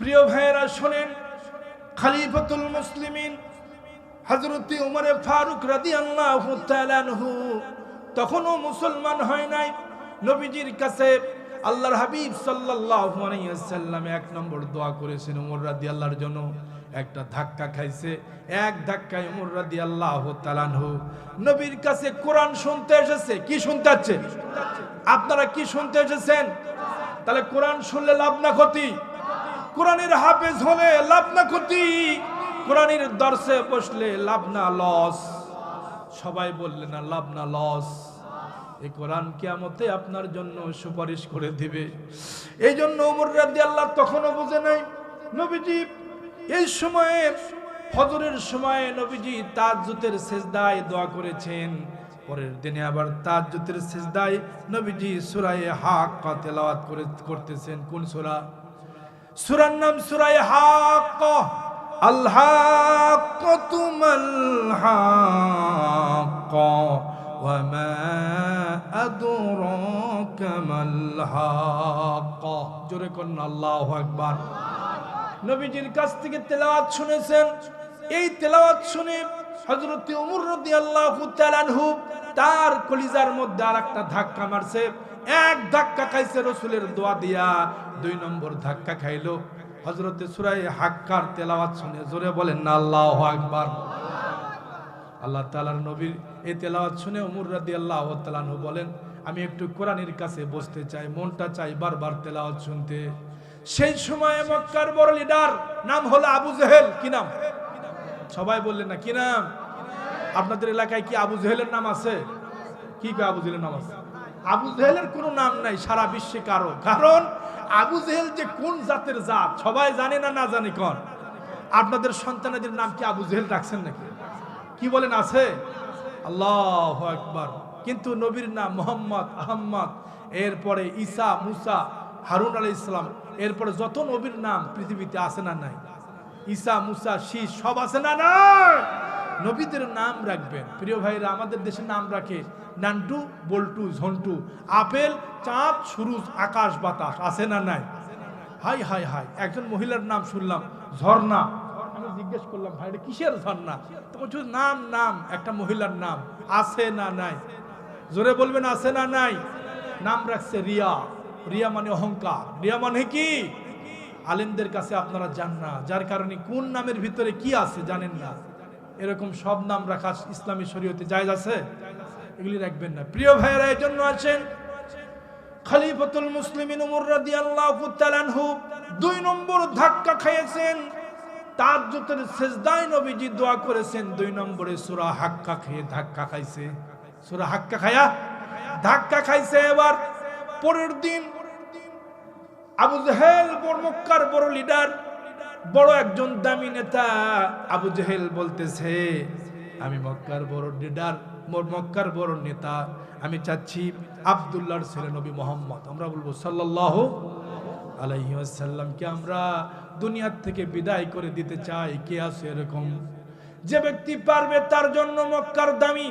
প্রিয় ভাইয়েরা শোনেন, খলিফাতুল মুসলিমিন হযরত উমর ফারুক রাদিয়াল্লাহু তাআলা আনহু তখনও মুসলমান হয় নাই। নবীজির কাছে আল্লাহর হাবিব সাল্লাল্লাহু আলাইহি ওয়াসাল্লাম এক নম্বর দোয়া করেছেন উমর রাদিয়াল্লাহর জন্য। একটা ধাক্কা খাইছে, এক ধাক্কায় উমর রাদিয়াল্লাহু তাআলা আনহু নবীর কাছে কোরআন শুনতে এসেছে। কি শুনতে আসছে? আপনারা কি শুনতে এসেছেন? তাহলে কোরআন শুনলে লাভ না ক্ষতি? কোরআনের হাফেজ হলে লাভ না ক্ষতি? কোরআনের দর্শে বসলে লাভ না লস? সবাই বললেন না লাভ না লস। এই কোরআন কিয়ামতে আপনার জন্য সুপারিশ করে দিবে। এই জন্য ওমর রাদিয়াল্লাহু তখনও বুঝে নাই। নবীজি এই সময়ে ফজরের সময় নবীজি তাহাজ্জুদের সিজদায় দোয়া করেছেন। পরের দিনে আবার তাহাজ্জুদের সিজদায় নবীজি সূরা হাক্কা তেলাওয়াত করতেছেন। কোন সূরা? সূরার নাম সূরা হাক্কা। আল হাক্কাতু মাল হাক্কা ওয়া মা আদরাকা মাল হাক্কা। জোরে করুন আল্লাহু আকবার। নবীজির কাছ থেকে তেলাওয়াত শুনেছেন। এই তেলাওয়াত শুনে হযরত ওমর রাদিয়াল্লাহু তাআলা আনহু তার কলিজার মধ্যে আরেকটা ধাক্কা মারছে। এক ধাক্কা খাইছে রাসূলের দোয়া দিয়া, দুই নম্বর ধাক্কা খাইলো হযরত সূরা হাক্কার তেলাওয়াত শুনে। জোরে বলেন না আল্লাহু আকবার। আল্লাহ তাআলার নবীর এই তেলাওয়াত শুনে ওমর রাদিয়াল্লাহু তাআলা আনহু বলেন, আমি একটু কোরআনের কাছে বসতে চাই, মনটা চাই বারবার তেলাওয়াত শুনতে। সেই সময় মক্কার বড় লিডার নাম হলো আবু জেহেল। কি নাম? সবাই বললেন না কি নাম? আপনাদের এলাকায় কি আবু জেহেলের নাম আছে? কি আবু জেহেলের নাম আছে? আবু জেহেলের কোনো নাম নাই সারা বিশ্বে কারো। কারণ আবু জেহেল যে কোন জাতের জাত সবাই জানে না, না জানি কোন। আপনাদের সন্তানদের নাম কি আবু জেহেল রাখছেন নাকি? কি বলেন আছে? আল্লাহু আকবার। কিন্তু নবীর নাম মুহাম্মদ, আহমদ, এরপরে ঈসা, মুসা, হারুন আলাইহিস সালাম, এরপরে যত নবীর নাম পৃথিবীতে আছে না নাই? ঈসা, মুসা, শীষ সব আছে না নাই? নবীদের নাম রাখবেন। প্রিয় ভাইরা, আমাদের দেশে নাম রাখে নান্টু, বল্টু, ঝন্টু, আপেল, চাঁদ, সুরুজ, আকাশ, বাতাস, আছে না নাই? হাই হাই হাই, একজন মহিলার নাম শুনলাম ঝর্ণা। আমি জিজ্ঞেস করলাম ভাই এটা কিসের ঝর্ণা? তো বলছে নাম, নাম একটা মহিলার নাম, আছে না নাই? জোরে বলবেন আছে না নাই? নাম রাখছে রিয়া। রিয়া মানে অহংকার। রিয়া মানে কি? আলেমদের কাছে আপনারা জান না, যার কারণে কোন নামের ভিতরে কি আছে জানেন না। এরকম সব নাম রাখা ইসলামী শরীয়তে জায়েজ আছে? এগুলি রাখবেন না। প্রিয় ভাইয়েরা, এই জন্য আছেন খলিফাতুল মুসলিমিন ওমর রাদিয়াল্লাহু তাআলা আনহু দুই নম্বর ধাক্কা খাইয়েছেন। তাহাজ্জুদের সিজদায় নবীজি দোয়া করেছেন। দুই নম্বরে সূরা হাক্কা খেয়ে ধাক্কা খাইছে। সূরা হাক্কা খায়া ধাক্কা খাইছে। এবার পরের দিন আবু জেহেল মক্কার বড় লিডার, বড় একজন দামি নেতা আবু জেহেল বলতেছে, আমি মক্কার বড় লিডার, মক্কার বড় নেতা, আমি চাচ্ছি আব্দুল্লাহর ছেলে নবী মুহাম্মদ, আমরা বলবো সাল্লাল্লাহু আলাইহি ওয়াসাল্লামকে আমরা দুনিয়ার থেকে বিদায় করে দিতে চাই। কে আছে এরকম? যে ব্যক্তি পারবে তার জন্য মক্কার দামি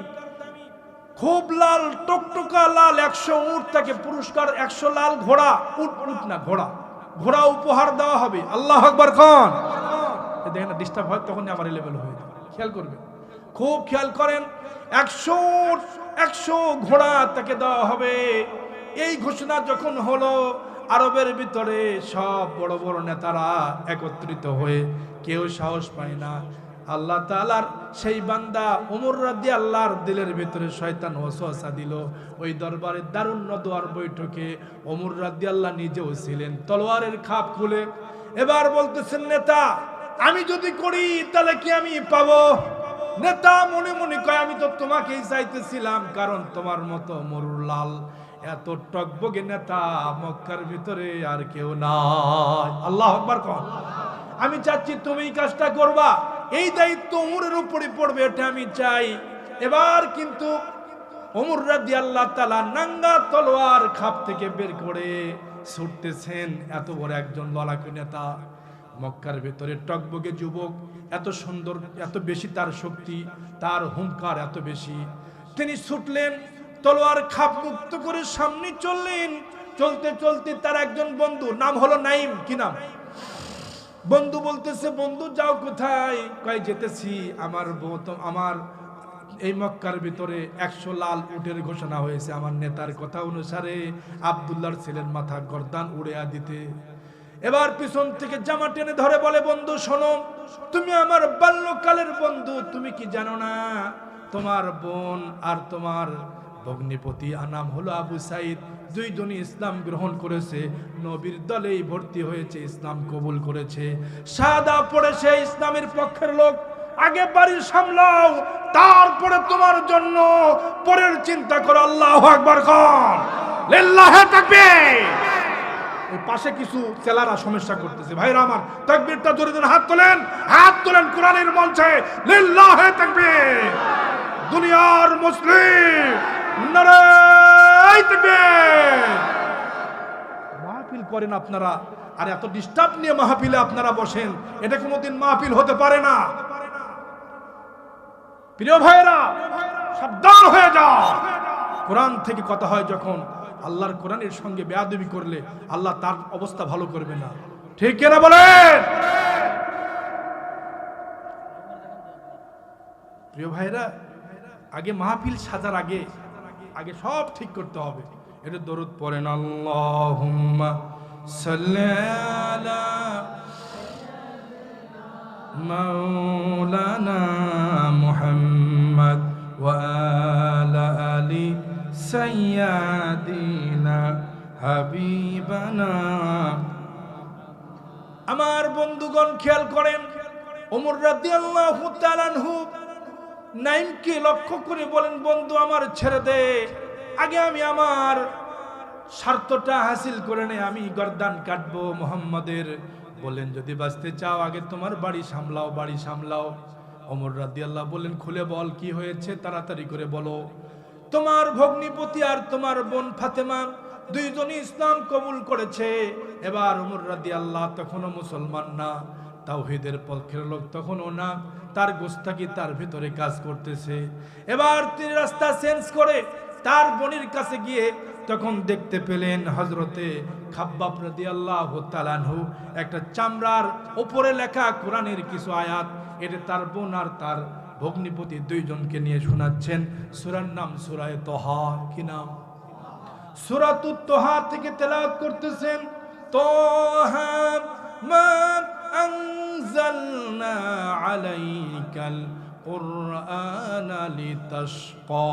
খুব লাল টকটকা লাল 100 উট তাকে পুরস্কার, 100 লাল ঘোড়া, উট না ঘোড়া, ঘোড়া উপহার দেওয়া হবে। আল্লাহু আকবার কোন? দেখেন না ডিস্টার্ব হয় তখন আমার লেভেল হয়ে যায়। খেয়াল করবেন, খুব খেয়াল করেন। 100 ঘোড়া তাকে দেওয়া হবে। এই ঘোষণা যখন হলো, আরবের ভিতরে সব বড় বড় নেতারা একত্রিত হয়ে কেউ সাহস পায় না। আল্লাহ তাআলার সেই বান্দা ওমর রাদিয়াল্লাহর দিলের ভিতরে শয়তান ওয়াসওয়াসা দিল। ওই দরবারে দারুন নদওয়ার বৈঠকে ওমর রাদিয়াল্লাহ নিজেও ছিলেন। তলোয়ারের খাপ খুলে এবার বলতেছেন, নেতা আমি যদি করি তাহলে কি আমি পাবো? নেতা মনে মনে কয়, আমি তো তোমাকেই চাইতেছিলাম, কারণ তোমার মতো মরুর লাল এত টকবগে নেতা মক্কার ভিতরে আর কেউ নাই। আল্লাহু আকবার কোন? আমি চাচ্ছি তুমি এই কাজটা করবা, এই দায়িত্ব ওমরের উপরে পড়বে, এটা আমি চাই। এবার কিন্তু ওমর রাদিয়াল্লাহু তাআলা নাঙ্গা তলোয়ার খাপ থেকে বের করে ছুটতেছেন। এত বড় একজন লড়াকু নেতা, মক্কার ভিতরে টকবগে যুবক, এত সুন্দর, এত বেশি তার শক্তি, তার হুঙ্কার এত বেশি। তিনি ছুটলেন, তলোয়ার খাপ মুক্ত করে সামনে চললেন। চলতে চলতে তার একজন বন্ধু, নাম হলো নাইম। কি নাম? বন্ধু বলতেছে, বন্ধু যাও কোথায়? কয় যেতেছি, আমার এই মক্কার ভিতরে 100 লাল উটের ঘোষণা হয়েছে আমার নেতার কথা অনুসারে আব্দুল্লাহর ছেলের মাথা গর্দান উড়িয়ে দিতে। এবার পিছন থেকে জামা টেনে ধরে বলে, বন্ধু শোনো, তুমি আমার বাল্যকালের বন্ধু, তুমি কি জানো না তোমার বোন আর তোমার ভগ্নিপতি নাম হলো আবু সাইদ, দুইজনই ইসলাম গ্রহণ করেছে, নবীর দলেই ভর্তি হয়েছে, ইসলাম কবুল করেছে, শাহাদা পড়েছে, ইসলামের পক্ষের লোক। আগে বাড়ি সামলাও, তারপরে তোমার জন্য পরের চিন্তা করো। আল্লাহু আকবার কর, লিল্লাহি তাকবীর। ওই পাশে কিছু চেলারা সমস্যা করতেছে, ভাইরা আমার, তাকবীরটা জোরে জোরে হাত তোলেন কোরআনের মঞ্চে, লিল্লাহি তাকবীর। দুনিয়ার মুসলিম নারে তাকবীর। মাহফিল করেন আপনারা, আর এত ডিস্টার্ব নিয়ে মাহফিলে আপনারা বসেন, এটা কোনোদিন মাহফিল হতে পারে না। প্রিয় ভাইরা, সাবধান হয়ে যাও। কোরআন থেকে কথা হয় যখন, আল্লাহর কোরআনের সঙ্গে বেয়াদবি করলে আল্লাহ তার অবস্থা ভালো করবে না। ঠিক কিনা বলেন? প্রিয় ভাইরা, আগে মাহফিল সাজার আগে সব ঠিক করতে হবে। এটা দরুদ পড়েন, আল্লাহুম্মা সাল্লি আলা মাওলানা মুহাম্মদ ওয়া আলা আলি সাইয়্যিদিনা হাবিবানা। আমার বন্ধুগণ খেয়াল করেন, ওমর রাদিয়াল্লাহু তাআলা আনহু নাইমকে লক্ষ্য করে বলেন, বন্ধু আমার ছেড়ে দে, আগে আমি আমার স্বার্থটা হাসিল করে নে, আমি গর্দান কাটবো মুহাম্মাদের। বলেন, যদি বাঁচতে চাও আগে তোমার বাড়ি সামলাও। ওমর রাদিয়াল্লাহু বলেন, খুলে বল কি হয়েছে, তাড়াতাড়ি করে বলো। তোমার ভগ্নিপতি আর তোমার বোন ফাতেমা দুইজনই ইসলাম কবুল করেছে। এবার ওমর রাদিয়াল্লাহু তখনও মুসলমান না, তাওহীদের পক্ষের লোক তখনও না, তার গোস্তাকি তার ভিতরে কাজ করতেছে। এবার তিনি রাস্তা চেঞ্জ করে তার বোনের কাছে গিয়ে তখন দেখতে পেলেন হযরতে খাব্বাব রাদিয়াল্লাহু তাআলা আনহু একটা চামড়ার উপরে লেখা কোরআনের কিছু আয়াত, এটা তার বোন আর তার ভগ্নিপতি দুইজনকে নিয়ে শোনাচ্ছেন। সূরার নাম সূরা তোহা। কি নাম? সূরাতুত তোহা থেকে তেলাওয়াত করতেছেন, তোহা মা আনজালনা আলাইকাল কুরআনা লিতাশকা।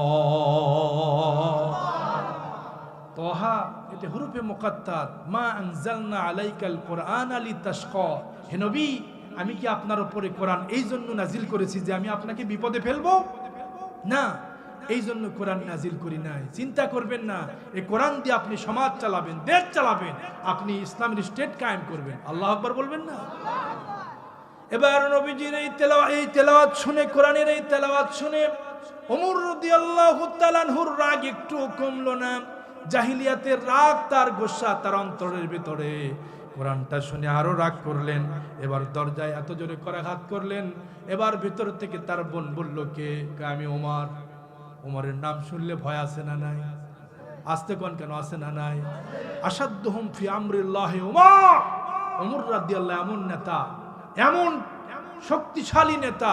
তোহা এটা হুরুফে মুকাত্তার, মা আনজালনা আলাইকাল কুরআনা লিতাশকা। হে নবী, আমি কি আপনার উপরে কোরআন এই জন্য নাজিল করেছি যে আমি আপনাকে বিপদে ফেলবো? না, এই জন্য কোরআন নাজিল করি নাই। চিন্তা করবেন না, এই কোরআন দিয়ে আপনি সমাজ চালাবেন, দেশ চালাবেন, আপনি ইসলামের স্টেট কায়েম করবেন। আল্লাহু আকবার বলবেন না? এবার নবীজির এই তেলাওয়াত শুনে, কোরআনের এই তেলাওয়াত শুনে ওমর রাদিয়াল্লাহু তাআলা আনহুর রাগ একটু কমলো না। জাহিলিয়াতের রাগ, তার গোসা তার অন্তরের ভিতরে। কোরআনটা শুনে আরো রাগ করলেন। এবার দরজায় এত জোরে করাঘাত করলেন। এবার ভিতর থেকে তার বোন বলল, কে? আমি ওমর। ওমরের নাম শুনলে ভয় আছে না নাই? আসতে কোন কেন, আছে না নাই? আসাদুহুম ফি আমরিল্লাহি ওমর। ওমর রাদিয়াল্লাহু এমন নেতা, এমন শক্তিশালী নেতা,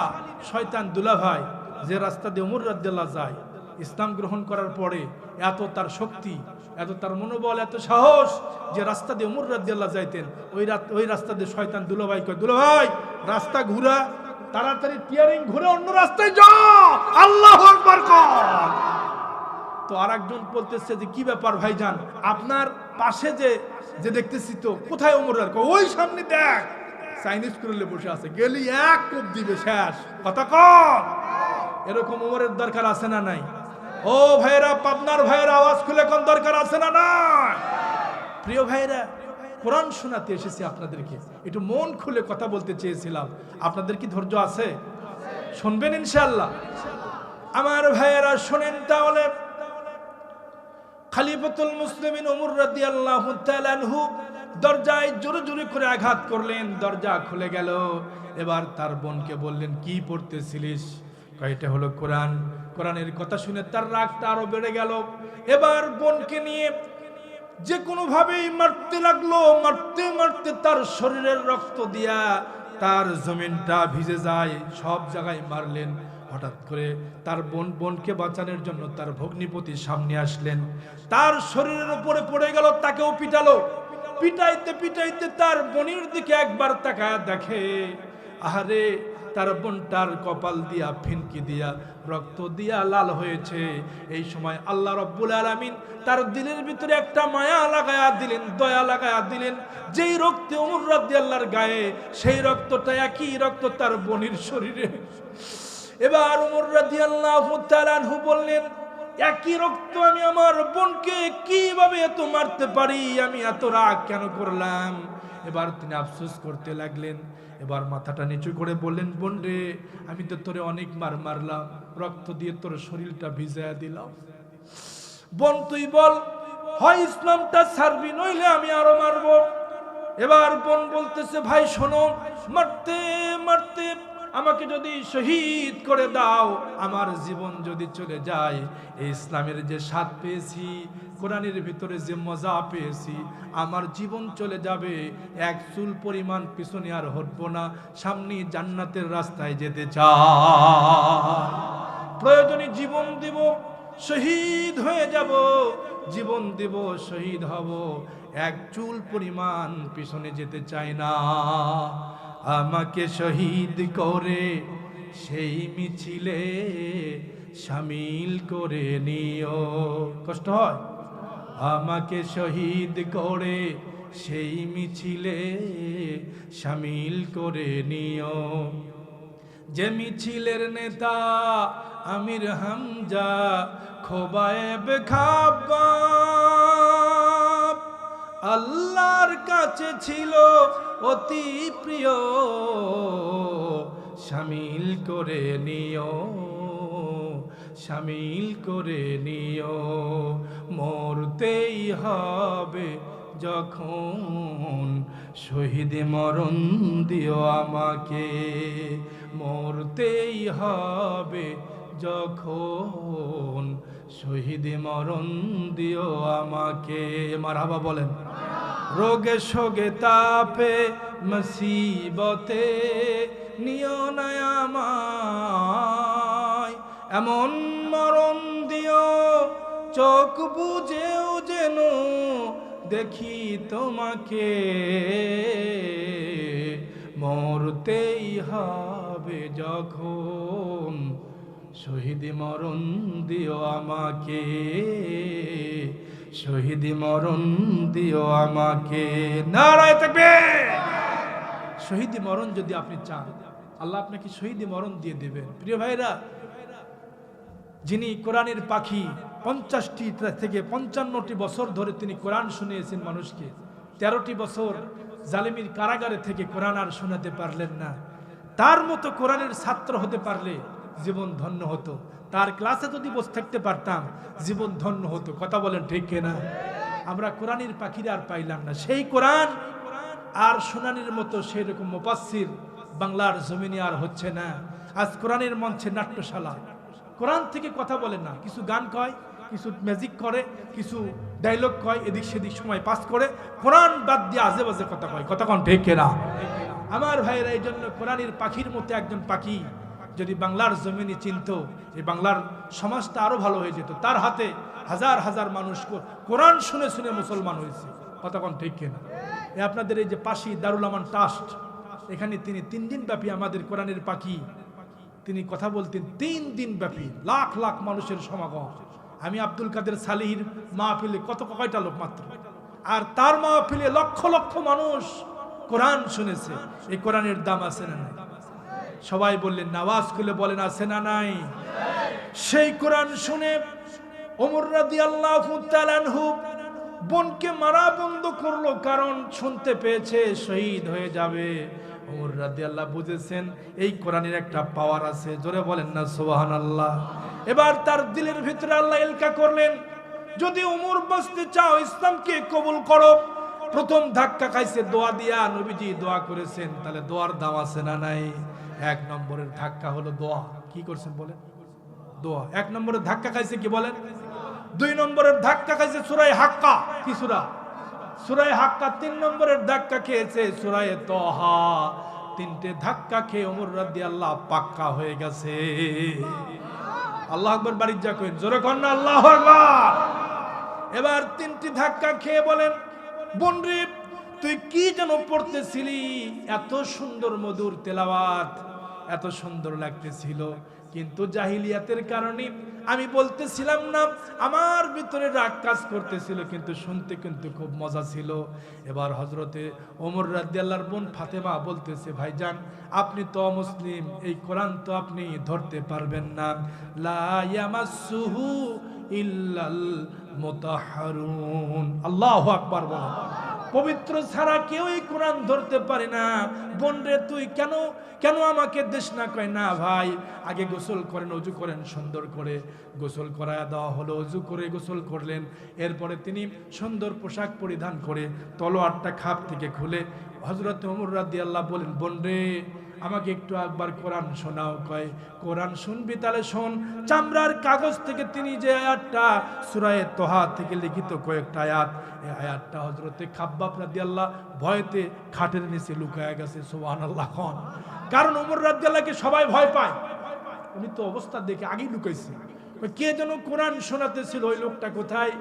শয়তান দুলাভাই, যে রাস্তা দিয়ে ওমর রাদিয়াল্লাহু যায় ইসলাম গ্রহণ করার পরে, এত তার শক্তি, এত তার মনোবল, এত সাহস, যে রাস্তা দিয়ে ওমর রাদিয়াল্লাহু যাইতেন, ওই রাস্তা দিয়ে শয়তান দুলাভাই কয়, দুলাভাই রাস্তা ঘুরা, তাড়াতাড়ি টিয়ারিং ঘুরে অন্য রাস্তায় যাও, আল্লাহু আকবার কর। তো আরেকজন বলতেছে যে কি ব্যাপার ভাইজান, আপনার পাশে যে দেখতেছি তো, কোথায় ওমর? ওই সামনে দেখ, চাইনিজ করলে বসে আছে, গেলি এক কোপ দিবে, শেষ কথা কর। এরকম ওমরের দরকার আছে না নাই? ও ভাইরা, পাবনার ভাইরা, আওয়াজ খুলে কোন দরকার আছে না নাই? প্রিয় ভাইরা, কোরআন শোনাতে এসেছি আপনাদেরকে, একটু মন খুলে কথা বলতে চেয়েছিলাম। আপনাদের কি ধৈর্য আছে? শুনবেন ইনশাআল্লাহ? আমার ভাইয়েরা শোনেন তাহলে। খলিফাতুল মুসলিমিন ওমর রাদিয়াল্লাহু তাআলা আনহু দরজায় জোরে জোরে করে আঘাত করলেন, দরজা খুলে গেল। এবার তার বোনকে বললেন, কি পড়তেছিলিস? কয়টা হলো কোরআন। কোরআনের কথা শুনে তার রাগটা আরো বেড়ে গেল। এবার বোনকে নিয়ে যে কোনো ভাবেই মারতে লাগলো, মারতে মারতে তার শরীরের রক্ত দিয়া তার জমিনটা ভিজে যায়, সব জায়গায় মারলেন। হঠাৎ করে তার বোনকে বাঁচানোর জন্য তার ভগ্নিপতি সামনে আসলেন, তার শরীরের উপরে পড়ে গেল, তাকেও পিটালো। পিটাইতে পিটাইতে তার বোনের দিকে একবার তাকায় দেখে, আহারে তার বোনটার কপাল দিয়া ফিনকি দিয়া রক্ত দিয়া লাল হয়েছে। এই সময় আল্লাহ রাব্বুল আলামিন তার দিলের ভিতরে একটা মায়া লাগায়া দিলেন, দয়া লাগায়া দিলেন। যেই রক্তে ওমর রাদিয়াল্লাহর গায়ে, সেই রক্তটা একই রক্ত তার বোনের শরীরে। এবার ওমর রাদিয়াল্লাহু তাআলা আনহু বললেন, একই রক্ত আমি আমার বোনকে কিভাবে এত মারতে পারি, আমি এত রাগ কেন করলাম? এবার তিনি আফসোস করতে লাগলেন। এবার মাথাটা নিচু করে বললেন, বোন রে, আমি তো তোরে অনেক মারলাম, রক্ত দিয়ে তোর শরীরটা ভিজায়া দিলাম। বোন তুই বল, হয় ইসলামটা ছাড়বি, নইলে আমি আরো মারবো। এবার বোন বলতেছে, ভাই শোনো, মারতে মারতে আমাকে যদি শহীদ করে দাও, আমার জীবন যদি চলে যায়, এই ইসলামের যে স্বাদ পেয়েছি, কোরআনের ভিতরে যে মজা পেয়েছি, আমার জীবন চলে যাবে। এক চুল পরিমাণ পিছনে আর হটবো না, সামনে জান্নাতের রাস্তায় যেতে চাই। প্রয়োজনে জীবন দিব, শহীদ হয়ে যাব, জীবন দেব, শহীদ হব, এক চুল পরিমাণ পিছনে যেতে চাই না। আমাকে শহীদ করে সেই মিছিলে শামিল করে নিও। কষ্ট হয়? আমাকে শহীদ করে সেই মিছিলে শামিল করে নিও। যে মিছিলের নেতা আমির হামজা খোবায়েব খাব্বাব, আল্লাহর কাছে ছিল অতি প্রিয়, শামিল করে নিও, শামিল করে নিও। মরতেই হবে যখন, শহীদ মরণ দিও আমাকে। মরতেই হবে যখন, শহীদ মরণ দিও আমাকে। মারহাবা বলেন। রোগে শোগে তাপে মুসিবতে নিও না আমায়, এমন মরণ দিও চোখ বুঝেও যেন দেখি তোমাকে। মরতেই হবে যখন, শহীদ মরণ দিও আমাকে, শহীদ মরণ দিও আমাকে। নারায়ে তাকবীর। শহীদ মরণ যদি আপনি চান, আল্লাহ আপনাকে শহীদ মরণ দিয়ে দেবেন। প্রিয় ভাইরা, যিনি কোরআনের পাখি, 50টি থেকে 55টি বছর ধরে তিনি কোরআন শুনিয়েছেন মানুষকে। 13টি বছর জালিমের কারাগারে থেকে কোরআন আর শোনাতে পারলেন না। তার মতো কোরআনের ছাত্র হতে পারলে জীবন ধন্য হতো। তার ক্লাসে যদি বসে থাকতে পারতাম, জীবন ধন্য হতো। কথা বলেন ঠিক কিনা? আমরা কোরআনের পাখিরা আর পাইলাম না। সেই কোরআন আর শোনানির মতো সেই রকম মুফাসসির বাংলার জমিনে আর হচ্ছে না। আজ কোরআনের মঞ্চে নাট্যশালা, কোরআন থেকে কথা বলে না, কিছু গান কয়, কিছু ম্যাজিক করে, কিছু ডায়লগ কয়, এদিক সেদিক সময় পাস করে, কোরআন বাদ দিয়ে আজে বাজে কথা কয়। কথা কোন ঠিক কিনা? আমার ভাইরা, এই জন্য কোরআনের পাখির মতো একজন পাখি যদি বাংলার জমিনে চিনত, এই বাংলার সমাজটা আরো ভালো হয়ে যেত। তার হাতে হাজার হাজার মানুষ কোরআন শুনে শুনে মুসলমান হয়েছে। কথা কোন ঠিক কিনা? আপনাদের এই যে পাশি দারুল আমান ট্রাস্ট, এখানে তিনি 3 দিন ব্যাপী আমাদের কোরআনের পাখি তিনি কথা বলতেন। 3 দিন ব্যাপী লাখ লাখ মানুষের সমাগম। আমি আব্দুল কাদের সালিহির মাহফিলে কয়টা লোক মাত্র, আর তার মাহফিলে লক্ষ লক্ষ মানুষ কোরআন শুনেছে। এই কোরআনের দাম আছে না নাই? সবাই বললেন, আওয়াজ খুলে বলেন, আছে না নাই? সেই কোরআন শুনে ওমর রাদিয়াল্লাহু তাআলা আনহু বোনকে মারা বন্ধ করলো, কারণ শুনতে পেয়েছে শহীদ হয়ে যাবে। ওমর রাদিয়াল্লাহু বুঝেছেন এই কোরআনের একটা পাওয়ার আছে। জোরে বলেন না সুবহানাল্লাহ। এবার তার দিলের ভিতরে আল্লাহ ইলকা করলেন, যদি ওমর বাঁচতে চাও, ইসলামকে কবুল করো। প্রথম ধাক্কা খাইছে দোয়া দিয়া, নবীজি দোয়া করেছেন, তাহলে দোয়ার দাম আছে না নাই? 1 নম্বরের ধাক্কা হলো দোয়া। কি করছেন বলেন? দোয়া। 1 নম্বরের ধাক্কা খাইছে কি বলেন? 2 নম্বরের ধাক্কা খাইছে সূরা হাক্কা। কি সূরা? সূরা হাক্কা। 3 নম্বরের ধাক্কা খেয়েছে সূরা তাহা। 3টে ধাক্কা খেয়ে ওমর রাদিয়াল্লাহু পাক্কা হয়ে গেছে। আল্লাহু আকবার। বাড়ি যা কইন, জোরে কর না আল্লাহু আকবার। এবার 3টি ধাক্কা খেয়ে বলেন, বোন রে তুই কি যেন পড়তেছিলি, এত সুন্দর মধুর তেলাওয়াত, এত সুন্দর লাগতেছিল, কিন্তু জাহিলিয়াতের কারণে আমি বলতেছিলাম না, আমার ভিতরে রাগ কাজ করতেছিল, কিন্তু শুনতে কিন্তু খুব মজা ছিল। এবার হযরতে ওমর রাদিয়াল্লাহর বোন ফাতেমা বলতেছে, ভাইজান আপনি তো মুসলিম, এই কোরআন তো আপনি ধরতে পারবেন না। লা ইয়ামাসসুহু ইল্লাল মুতাহহারুন। আল্লাহু আকবার বলেন। পবিত্র ছাড়া কেউ এই কোরআন ধরতে পারে না। বোন রে তুই কেন কেন আমাকে দেশ না কয় না ভাই, আগে গোসল করেন, ওযু করেন, সুন্দর করে গোসল করায় দেওয়া হলো। ওযু করে গোসল করলেন, এরপরে তিনি সুন্দর পোশাক পরিধান করে তলোয়ারটা খাপ থেকে খুলে হযরত ওমর রাদিয়াল্লাহু বলেন, বোন রে আমাকে একটু একবার কোরআন শোনাও। কয় কোরআন শুনবি? তাহলে শোন। চামড়ার কাগজ থেকে তিনি যে আয়াতটা সূরা তাহা থেকে লিখিত কয়েকটা আয়াত, এই আয়াতটা হযরতে খাব্বাব রাদিয়াল্লাহু ভয়তে খাটের নিচে লুকায়া গেছে। সুবহানাল্লাহ। কারণ ওমর রাদিয়াল্লাহকে সবাই ভয় পায়, উনি তো অবস্থা দেখে আগেই লুকাইছে। কে যেন কোরআন শোনাতেছিল, ওই লোকটা কোথায়?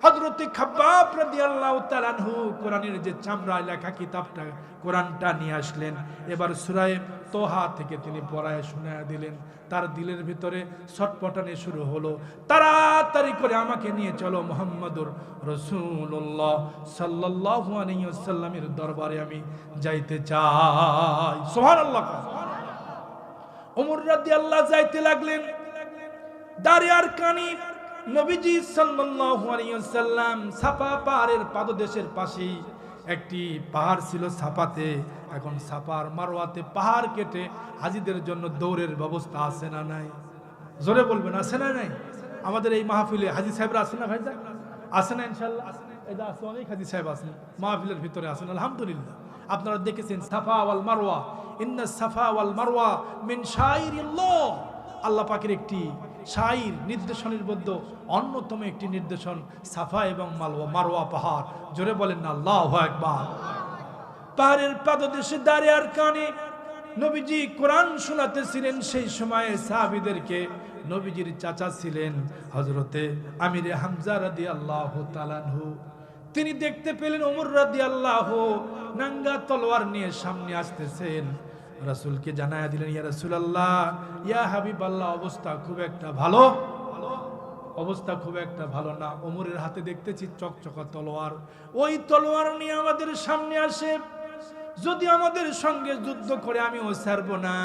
হযরতে খাব্বাব রাদিয়াল্লাহু তাআলা আনহু কোরআনের যে চামড়ায় লেখা কিতাবটা, কোরআনটা নিয়ে আসলেন। এবার সূরা তাহা থেকে তিনি পড়ায় শোনায়া দিলেন। তার দিলের ভিতরে ছটপটানি শুরু হলো, তাড়াতাড়ি করে আমাকে নিয়ে চলো মুহাম্মদুর রাসূলুল্লাহ সাল্লাল্লাহু আলাইহি ওয়াসাল্লামের দরবারে আমি যাইতে চাই। সুবহানাল্লাহ। ওমর রাদিয়াল্লাহু যাইতে লাগলেন। দারিয়ার কানি নবীজি সাল্লাল্লাহু আলাইহি ওয়াসাল্লাম সাফা পাহাড়ের পাদদেশের পাশেই একটি পাহাড় ছিল সাফাতে। এখন সাফার মারওয়াতে পাহাড় কেটে হাজীদের জন্য দৌড়ের ব্যবস্থা আছে না নাই? জোরে বলবেন, আছে না নাই? আমাদের এই মাহফিলে হাজী সাহেবরা আছেন না ভাইজান? আছে না ইনশাআল্লাহ? এটা আছে, অনেক হাজী সাহেব আছেন মাহফিলের ভিতরে আছেন আলহামদুলিল্লাহ। আপনারা দেখেছেন সাফা ওয়াল মারওয়া, ইন্নাস সাফা ওয়াল মারওয়া মিন শাইরিল্লাহ। আল্লাহ পাকের একটি শাইর নির্দেশনের মধ্যে অন্যতম একটি নির্দেশন সাফা এবং মারওয়া পাহাড়। জোরে বলেন না আল্লাহু আকবার। পাহাড়ের পাদদেশে দাঁড়িয়ার কানে নবীজি কোরআন শোনাতেছিলেন। সেই সময়ে সাহাবীদেরকে নবীজির চাচা ছিলেন হযরতে আমিরে হামজা রাদিয়াল্লাহু তাআলা আনহু। তিনি দেখতে পেলেন ওমর রাদিয়াল্লাহু নাঙ্গা তলোয়ার নিয়ে সামনে আসতেছেন। রাসূলকে জানায়া দিলেন, ইয়া রাসূলুল্লাহ, ইয়া হাবিবাল্লাহ, অবস্থা খুব একটা ভালো না। ওমরের হাতে দেখতেছি চকচকা তলোয়ার, ওই তলোয়ার নিয়ে আমাদের সামনে আসে, যদি আমাদের সঙ্গে যুদ্ধ করে আমিও ছাড়বো না।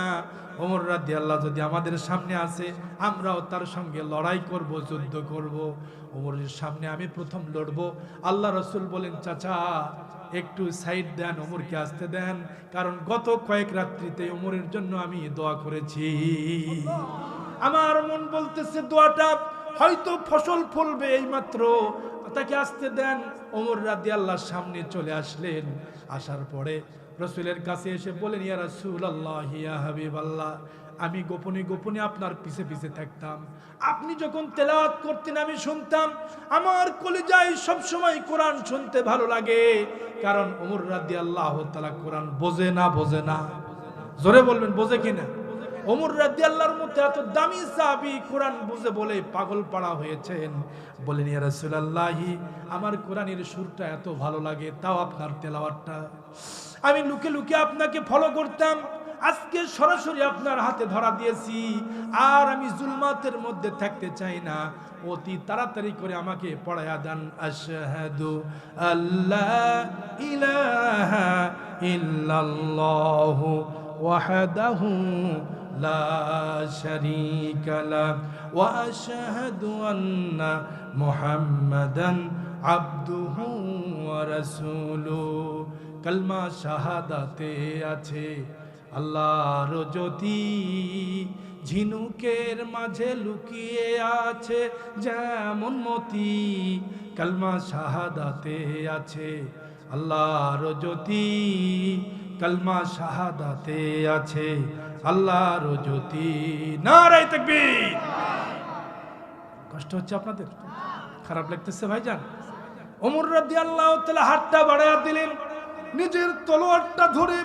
ওমর রাদিয়াল্লাহু যদি আমাদের সামনে আসে, আমরাও তার সঙ্গে লড়াই করব, যুদ্ধ করব। ওমরের সামনে আমি প্রথম লড়বো। আল্লাহ রাসূল বলেন, চাচা একটু সাইড দেন, ওমরকে আসতে দেন, কারণ গত কয়েক রাত্রিতে ওমরের জন্য আমি দোয়া করেছি। আমার মন বলতেছে দোয়াটা হয়তো ফসল ফলবে, এইমাত্র তাকে আসতে দেন। ওমর রাদিয়াল্লাহু সামনে চলে আসলেন। আসার পরে রাসূলের কাছে এসে বলেন, ইয়া রাসূলুল্লাহ, ইয়া হাবিবাল্লাহ, আমি গোপনে গোপনে আপনার পিছে পিছে থাকতাম। আপনি যখন তেলাওয়াত করতেন আমি শুনতাম। আমার কলিজায় সব সময় কোরআন শুনতে ভালো লাগে, কারণ ওমর রাদিয়াল্লাহু তাআলা কোরআন বোঝে না। জোরে বলবেন, বোঝে কিনা? ওমর রাদিয়াল্লাহুর মতো এত দামি সাহাবী কোরআন বুঝে বলে পাগল পাড়া হয়েছেন। বলেন, ইয়া রাসূলুল্লাহ, আমার কোরআনের সুরটা এত ভালো লাগে, তাও আপনার তেলাওয়াতটা আমি লুকে লুকে আপনাকে ফলো করতাম। আজকে সরাসরি আপনার হাতে ধরা দিয়েছি, আর আমি জুলমাতের মধ্যে থাকতে চাই না। অতি তাড়াতাড়ি করে আমাকে পড়ায়া দেন, আশহাদু আল্লা ইলাহা ইল্লাল্লাহু ওয়াহদাহু লা শারীকা লাহু ওয়া আশহাদু আন্না মুহাম্মাদান আবদুহু ওয়া রাসূলুহু। কালমা শাহাদাতে আছে আল্লাহর জ্যোতি, ঝিনুকের মাঝে লুকিয়ে আছে যেমন মতি। কালমা শাহাদাতে আছে আল্লাহর জ্যোতি, কালমা শাহাদাতে আছে আল্লাহর জ্যোতি। নারে তাকবীর। কষ্ট হচ্ছে আপনাদের? খারাপ লাগতেছে ভাইজান? ওমর রাদিয়াল্লাহু তাআলা হাতটা বাড়ায়া দিলেন, নিজের তলোয়ারটা ধরে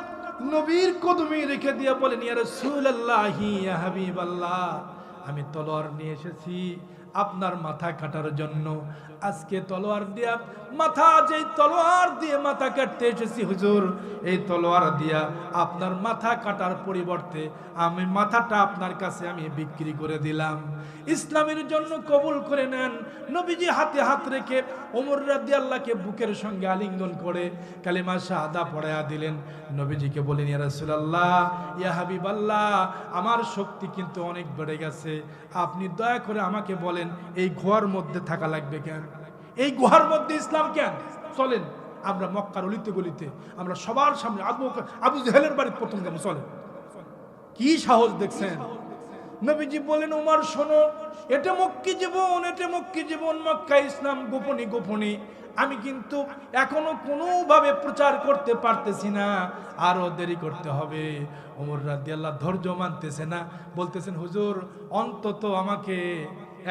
নবীর কদমে রেখে দিয়ে বলেন, ইয়া রাসূলুল্লাহি ইয়া হাবিবাল্লাহ, আমি তলোয়ার নিয়ে এসেছি আপনার মাথা কাটার জন্য। আজকে তলোয়ার দিয়া মাথা, যেই তলোয়ার দিয়ে মাথা কাটতে এসেছি হুজুর, এই তলোয়ার দিয়া আপনার মাথা কাটার পরিবর্তে আমি মাথাটা আপনার কাছে আমি বিক্রি করে দিলাম, ইসলামের জন্য কবুল করে নেন। নবীজি হাতে হাত রেখে ওমর রাদিয়াল্লাহকে বুকের সঙ্গে আলিঙ্গন করে কালিমা শাহাদা পড়ায়া দিলেন। নবীজিকে বলেন, ইয়া রাসূলুল্লাহ ইয়া হাবিবাল্লাহ, আমার শক্তি কিন্তু অনেক বেড়ে গেছে, আপনি দয়া করে আমাকে বলেন এই গুহার মধ্যে থাকা লাগবে কেন? এই গুহার মধ্যে ইসলাম কেন? চলেন আমরা মক্কার অলিতে গলিতে আমরা সবার সামনে আবু জেহেলের বাড়িতে প্রথম যাবো, চলেন। কি সাহস দেখছেন? নবীজি বলেন, ওমর শোনো, এটা মক্কি জীবন, এটা মক্কি জীবন, মক্কা ইসলাম গোপনে গোপনে আমি কিন্তু এখনো কোনোভাবে প্রচার করতে পারতেছি না, আরো দেরি করতে হবে। ওমর রাদিয়াল্লাহু ধৈর্য মানতেছে না, বলতেছেন, হুজুর অন্তত আমাকে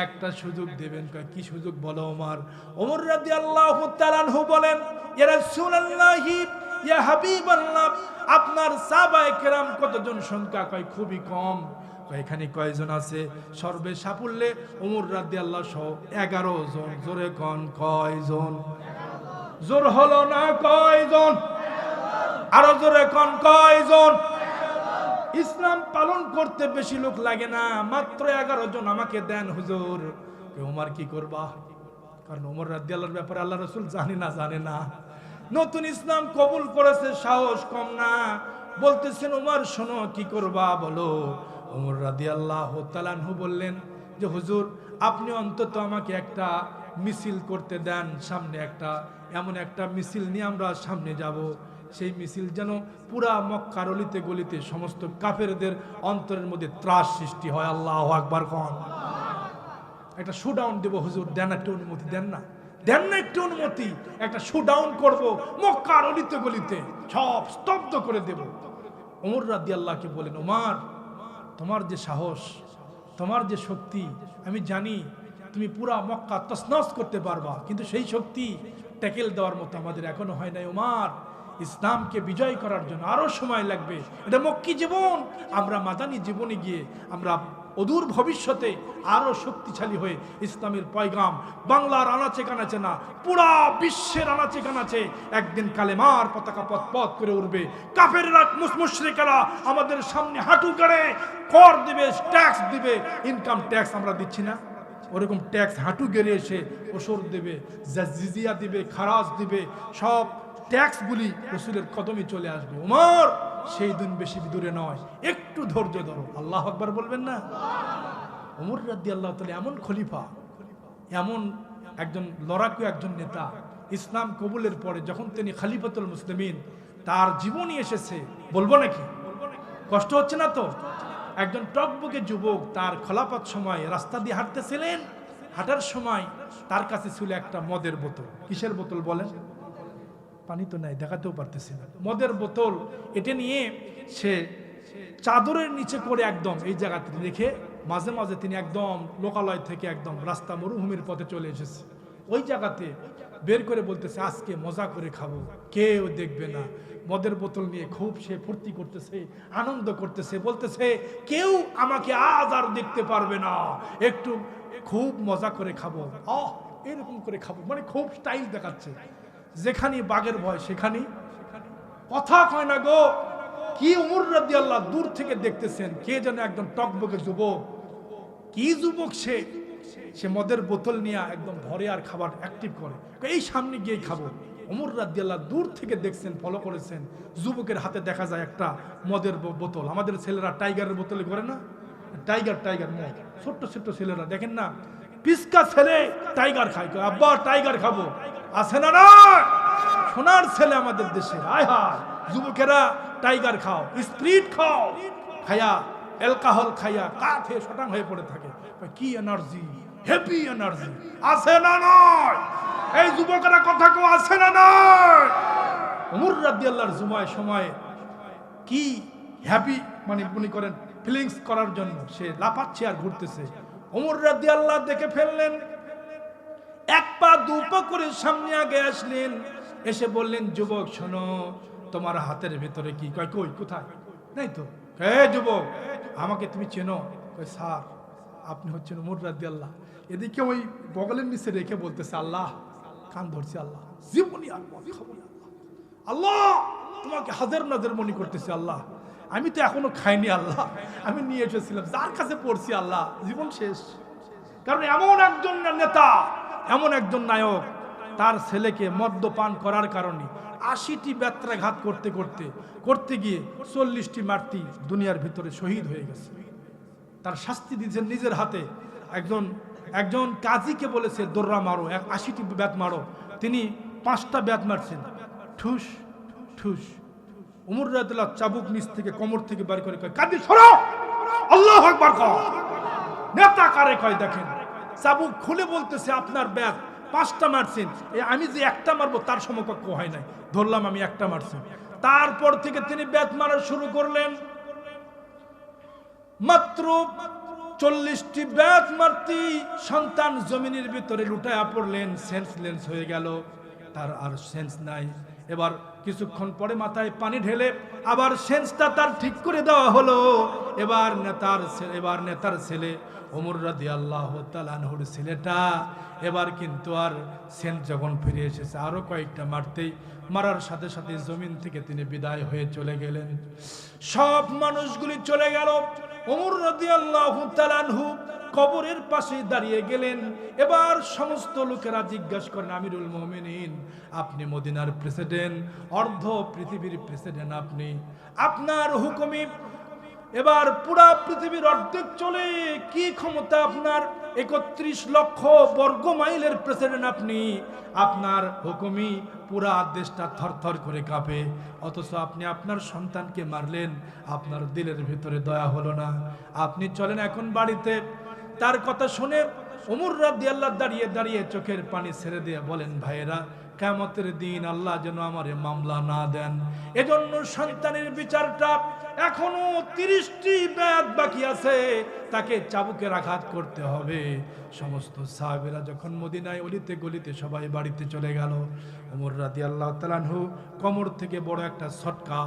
একটা সুযোগ দেবেন। কি সুযোগ বলো ওমর? ওমর রাদিয়াল্লাহু তাআলা আনহু বলেন, ইয়া রাসূলুল্লাহি ইয়া হাবিবাল্লাহ, আপনার সাহাবায়ে কেরাম কতজন সংখ্যা? কয় খুবই কম। এখানে কয়জন আছে? সর্বে সাফল্যে ওমর রাদিয়াল্লাহু সহ 11 জন। জোরে কোন কয়জন? জোর হলো না কয়জন? আরো জোরে কোন কয়জন? ইসলাম পালন করতে বেশি লোক লাগে না, মাত্র 11 জন আমাকে দেন হুজুর। ওমর কি করবা? কারণ ওমর রাদিয়াল্লাহর ব্যাপারে আল্লাহ রাসূল জানে না, নতুন ইসলাম কবুল করেছে, সাহস কম না। বলতেছেন, ওমর শোনো কি করবা বলো। ওমর রাদিয়াল্লাহু তাআলা আনহু বললেন যে হুজুর আপনি অন্তত আমাকে একটা মিছিল করতে দেন, সামনে একটা এমন একটা মিছিল নিয়ে আমরা সামনে যাব, সেই মিছিল যেন পুরা মক্কার অলিতে গলিতে সমস্ত কাফেরদের অন্তরের মধ্যে ত্রাস সৃষ্টি হয়। আল্লাহু আকবার কোন। একটা শোডাউন দেব হুজুর, দেন একটা অনুমতি, দেন না একটু অনুমতি, একটা শোডাউন করব মক্কার অলিতে গলিতে, সব স্তব্ধ করে দেব। ওমর রাদিয়াল্লাহকে বলেন, ওমর তোমার যে সাহস, তোমার যে শক্তি, আমি জানি তুমি পুরা মক্কা তছনছ করতে পারবা, কিন্তু সেই শক্তি ট্যাকেল দেওয়ার মতো আমাদের এখনো হয় নাই। ওমর, ইসলামকে বিজয় করার জন্য আরো সময় লাগবে। এটা মক্কি জীবন, আমরা মাদানী জীবনে গিয়ে আমরা অদূর ভবিষ্যতে আরো শক্তিশালী হয়ে ইসলামের পয়গাম বাংলার আনাচে কানাচে না, পুরা বিশ্বের আনাচে কানাচে একদিন কালেমার পতাকা পথ করে উঠবে। কাফেররা মুশরিকেরা আমাদের সামনে হাঁটু গাড়ে কর দিবে, ট্যাক্স দিবে। ইনকাম ট্যাক্স আমরা দিচ্ছি না, ওরকম ট্যাক্স হাঁটু গেড়ে এসে ওসর দেবে, জিজিয়া দিবে, খারাজ দিবে, সব ট্যাক্সগুলি রাসূলের কদমে চলে আসবে। ওমর, সেই দিন বেশি দূরে নয়, একটু ধৈর্য ধরো। আল্লাহু আকবার বলবেন না? ওমর রাদিয়াল্লাহু তাআলা এমন খলিফা, এমন একজন লড়াকু একজন নেতা, ইসলাম কবুলের পরে যখন তিনি খলিফাতুল মুসলিমিন, তার জীবনী এসেছে, বলবো নাকি? কষ্ট হচ্ছে না তো? একজন টকবকে যুবক, তার খলাফত সময় রাস্তা দিয়ে হাঁটতেছিলেন, হাঁটার সময় তার কাছে ছিল একটা মদের বোতল। কিসের বোতল বলেন? পানি তো নাই, দেখাতেও পারতেছি না। মদের বোতল এটা নিয়ে সে চাদরের নিচে করে একদম এই জায়গাতে রেখে মাঝে মাঝে তিনি একদম লোকালয় থেকে একদম রাস্তা মরুভূমির পথে চলে এসেছে। ওই জায়গাতে বের করে বলতেছে, আজকে মজা করে খাবো, কেউ দেখবে না। মদের বোতল নিয়ে খুব সে ফুর্তি করতেছে, আনন্দ করতেছে, বলতেছে কেউ আমাকে আজ আর দেখতে পারবে না, একটু খুব মজা করে খাবো, এরকম করে খাবো, মানে খুব স্টাইল দেখাচ্ছে। যেখানে বাঘের ভয় সেখানে কথা কয় না গো। কি ওমর রাদিয়াল্লাহু দূর থেকে দেখতেছেন, কে যেন একদম টকবকে যুবক, কি যুবক সে মদের বোতল নিয়ে একদম ভরে আর খাবার অ্যাক্টিভ করে, এই সামনে গিয়ে খাবো। ওমর রাদিয়াল্লাহু দূর থেকে দেখছেন, ফলো করেছেন, যুবকের হাতে দেখা যায় একটা মদের বোতল। আমাদের ছেলেরা টাইগারের বোতলে করে না, টাইগার মদ, ছোট্ট ছোট্ট ছেলেরা দেখেন না, পিসকা ছেলে টাইগার খায়, আব্বা টাইগার খাবো, আছে না? না, সোনার ছেলে আমাদের দেশে। আয় হায়, যুবকেরা টাইগার খাও, স্প্রিট খাও, খায়া অ্যালকোহল খাইয়া কাঁধে শটাং হয়ে পড়ে থাকে। কি এনার্জি, হ্যাপি এনার্জি, আছে না নয়? এই যুবকেরা কথা কেউ আছে না নয়? ওমর রাদিয়াল্লাহর জুমায় সময় কি হ্যাপি, মানে মনে করেন ফিলিংস করার জন্য সে লাফাচ্ছে আর ঘুরতেছে। ওমর রাদিয়াল্লাহু দেখে ফেললেন, এক পা দু পা করে সামনে আগে আসলেন, এসে বললেন, যুবক শোনো, তোমার হাতের ভেতরে কি? কয় কই, কোথায়? নাই তো। যুবক, আমাকে তুমি চেনো? কয় স্যার, আপনি হচ্ছেন ওমর রাদিয়াল্লাহু। এদিকে ওই বগলের নিচে রেখে বলতেছে, আল্লাহ, কান ধরছি আল্লাহ, জীবনী আর মন খাবো না আল্লাহ, তোমাকে হাজার নাজার মনে করতেছি আল্লাহ, আমি তো এখনো খাইনি আল্লাহ, আমি নিয়ে এসেছিলাম, যার কাছে পড়ছি আল্লাহ, জীবন শেষ। কারণ এমন একজন নেতা, এমন একজন নায়ক, তার ছেলেকে মদ্যপান করার কারণে 80টি ব্যত্রাঘাত করতে করতে করতে গিয়ে 40টি মারতি দুনিয়ার ভিতরে শহীদ হয়ে গেছে। তার শাস্তি দিয়েছেন নিজের হাতে। একজন কাজীকে বলেছে, দোররা মারো, 80টি ব্যাত মারো, তিনি 5টা ব্যাত মারছেন, ঠুস ঠুস। ওমর রাদিয়াল্লাহু চাবুক নিচ থেকে কোমর থেকে বের করে কয়, কাঁদি সরো, আল্লাহু আকবার কও। নেতা কারে কয় দেখেন, চাবুক খুলে বলতেছে, আপনার ব্যাত 5টা মারছেন, আমি যে একটা মারবো তার সমকক্ষ হয় নাই, ধরলাম আমি একটা মারছি। তারপর থেকে তিনি ব্যাত মারা শুরু করলেন। মাত্র 40টি ব্যাত মারতি সন্তান জমিনের ভিতরে লুটায়া পড়লেন, সেন্সলেস হয়ে গেল, তার আর সেন্স নাই। এবার কিছুক্ষণ পরে মাথায় পানি ঢেলে আবার সেন্সটা তার ঠিক করে দেওয়া হলো। এবার নেতার ছেলে ওমর রাদিয়াল্লাহু তাআলা আনহুর ছেলেটা এবার কিন্তু আর সেন্স যখন ফিরে এসেছে, আরো কয়েকটা মারার সাথে সাথে জমিন থেকে তিনি বিদায় হয়ে চলে গেলেন। সব মানুষগুলি চলে গেল, ওমর রাদিয়াল্লাহু তাআলা আনহু কবরের পাশে দাঁড়িয়ে গেলেন। এবার সমস্ত লোকেরা জিজ্ঞাসা করেন, আমিরুল মুমিনিন, আপনি মদিনার প্রেসিডেন্ট, অর্ধ পৃথিবীর প্রেসিডেন্ট, আপনি, আপনার হুকুমে এবার পুরা পৃথিবীর অর্ধেক চলে, কি ক্ষমতা আপনার? 31 লক্ষ বর্গ মাইলের প্রেসিডেন্ট আপনি, আপনার হুকুমে পুরা দেশটা থরথর করে কাঁপে, অথচ আপনি আপনার সন্তানকে মারলেন, আপনার দিলের ভিতরে দয়া হলো না, আপনি চলেন এখন বাড়িতে। তার কথা শুনে ওমর রাদিয়াল্লাহু দাঁড়িয়ে দাঁড়িয়ে চোখের পানি ছেড়ে দিয়ে বলেন, ভাইয়েরা, কিয়ামতের দিন আল্লাহ যেন আমারে মামলা না দেন, এজন্য সন্তানের বিচারটা এখনো 30টি ব্যাত বাকি আছে, তাকে চাবুকের আঘাত করতে হবে। সমস্ত সাহাবীরা যখন মদিনায় অলিতে গলিতে সবাই বাড়িতে চলে গেল, ওমর রাদিয়াল্লাহু তাআলা আনহু কোমর থেকে বড় একটা ছটকা,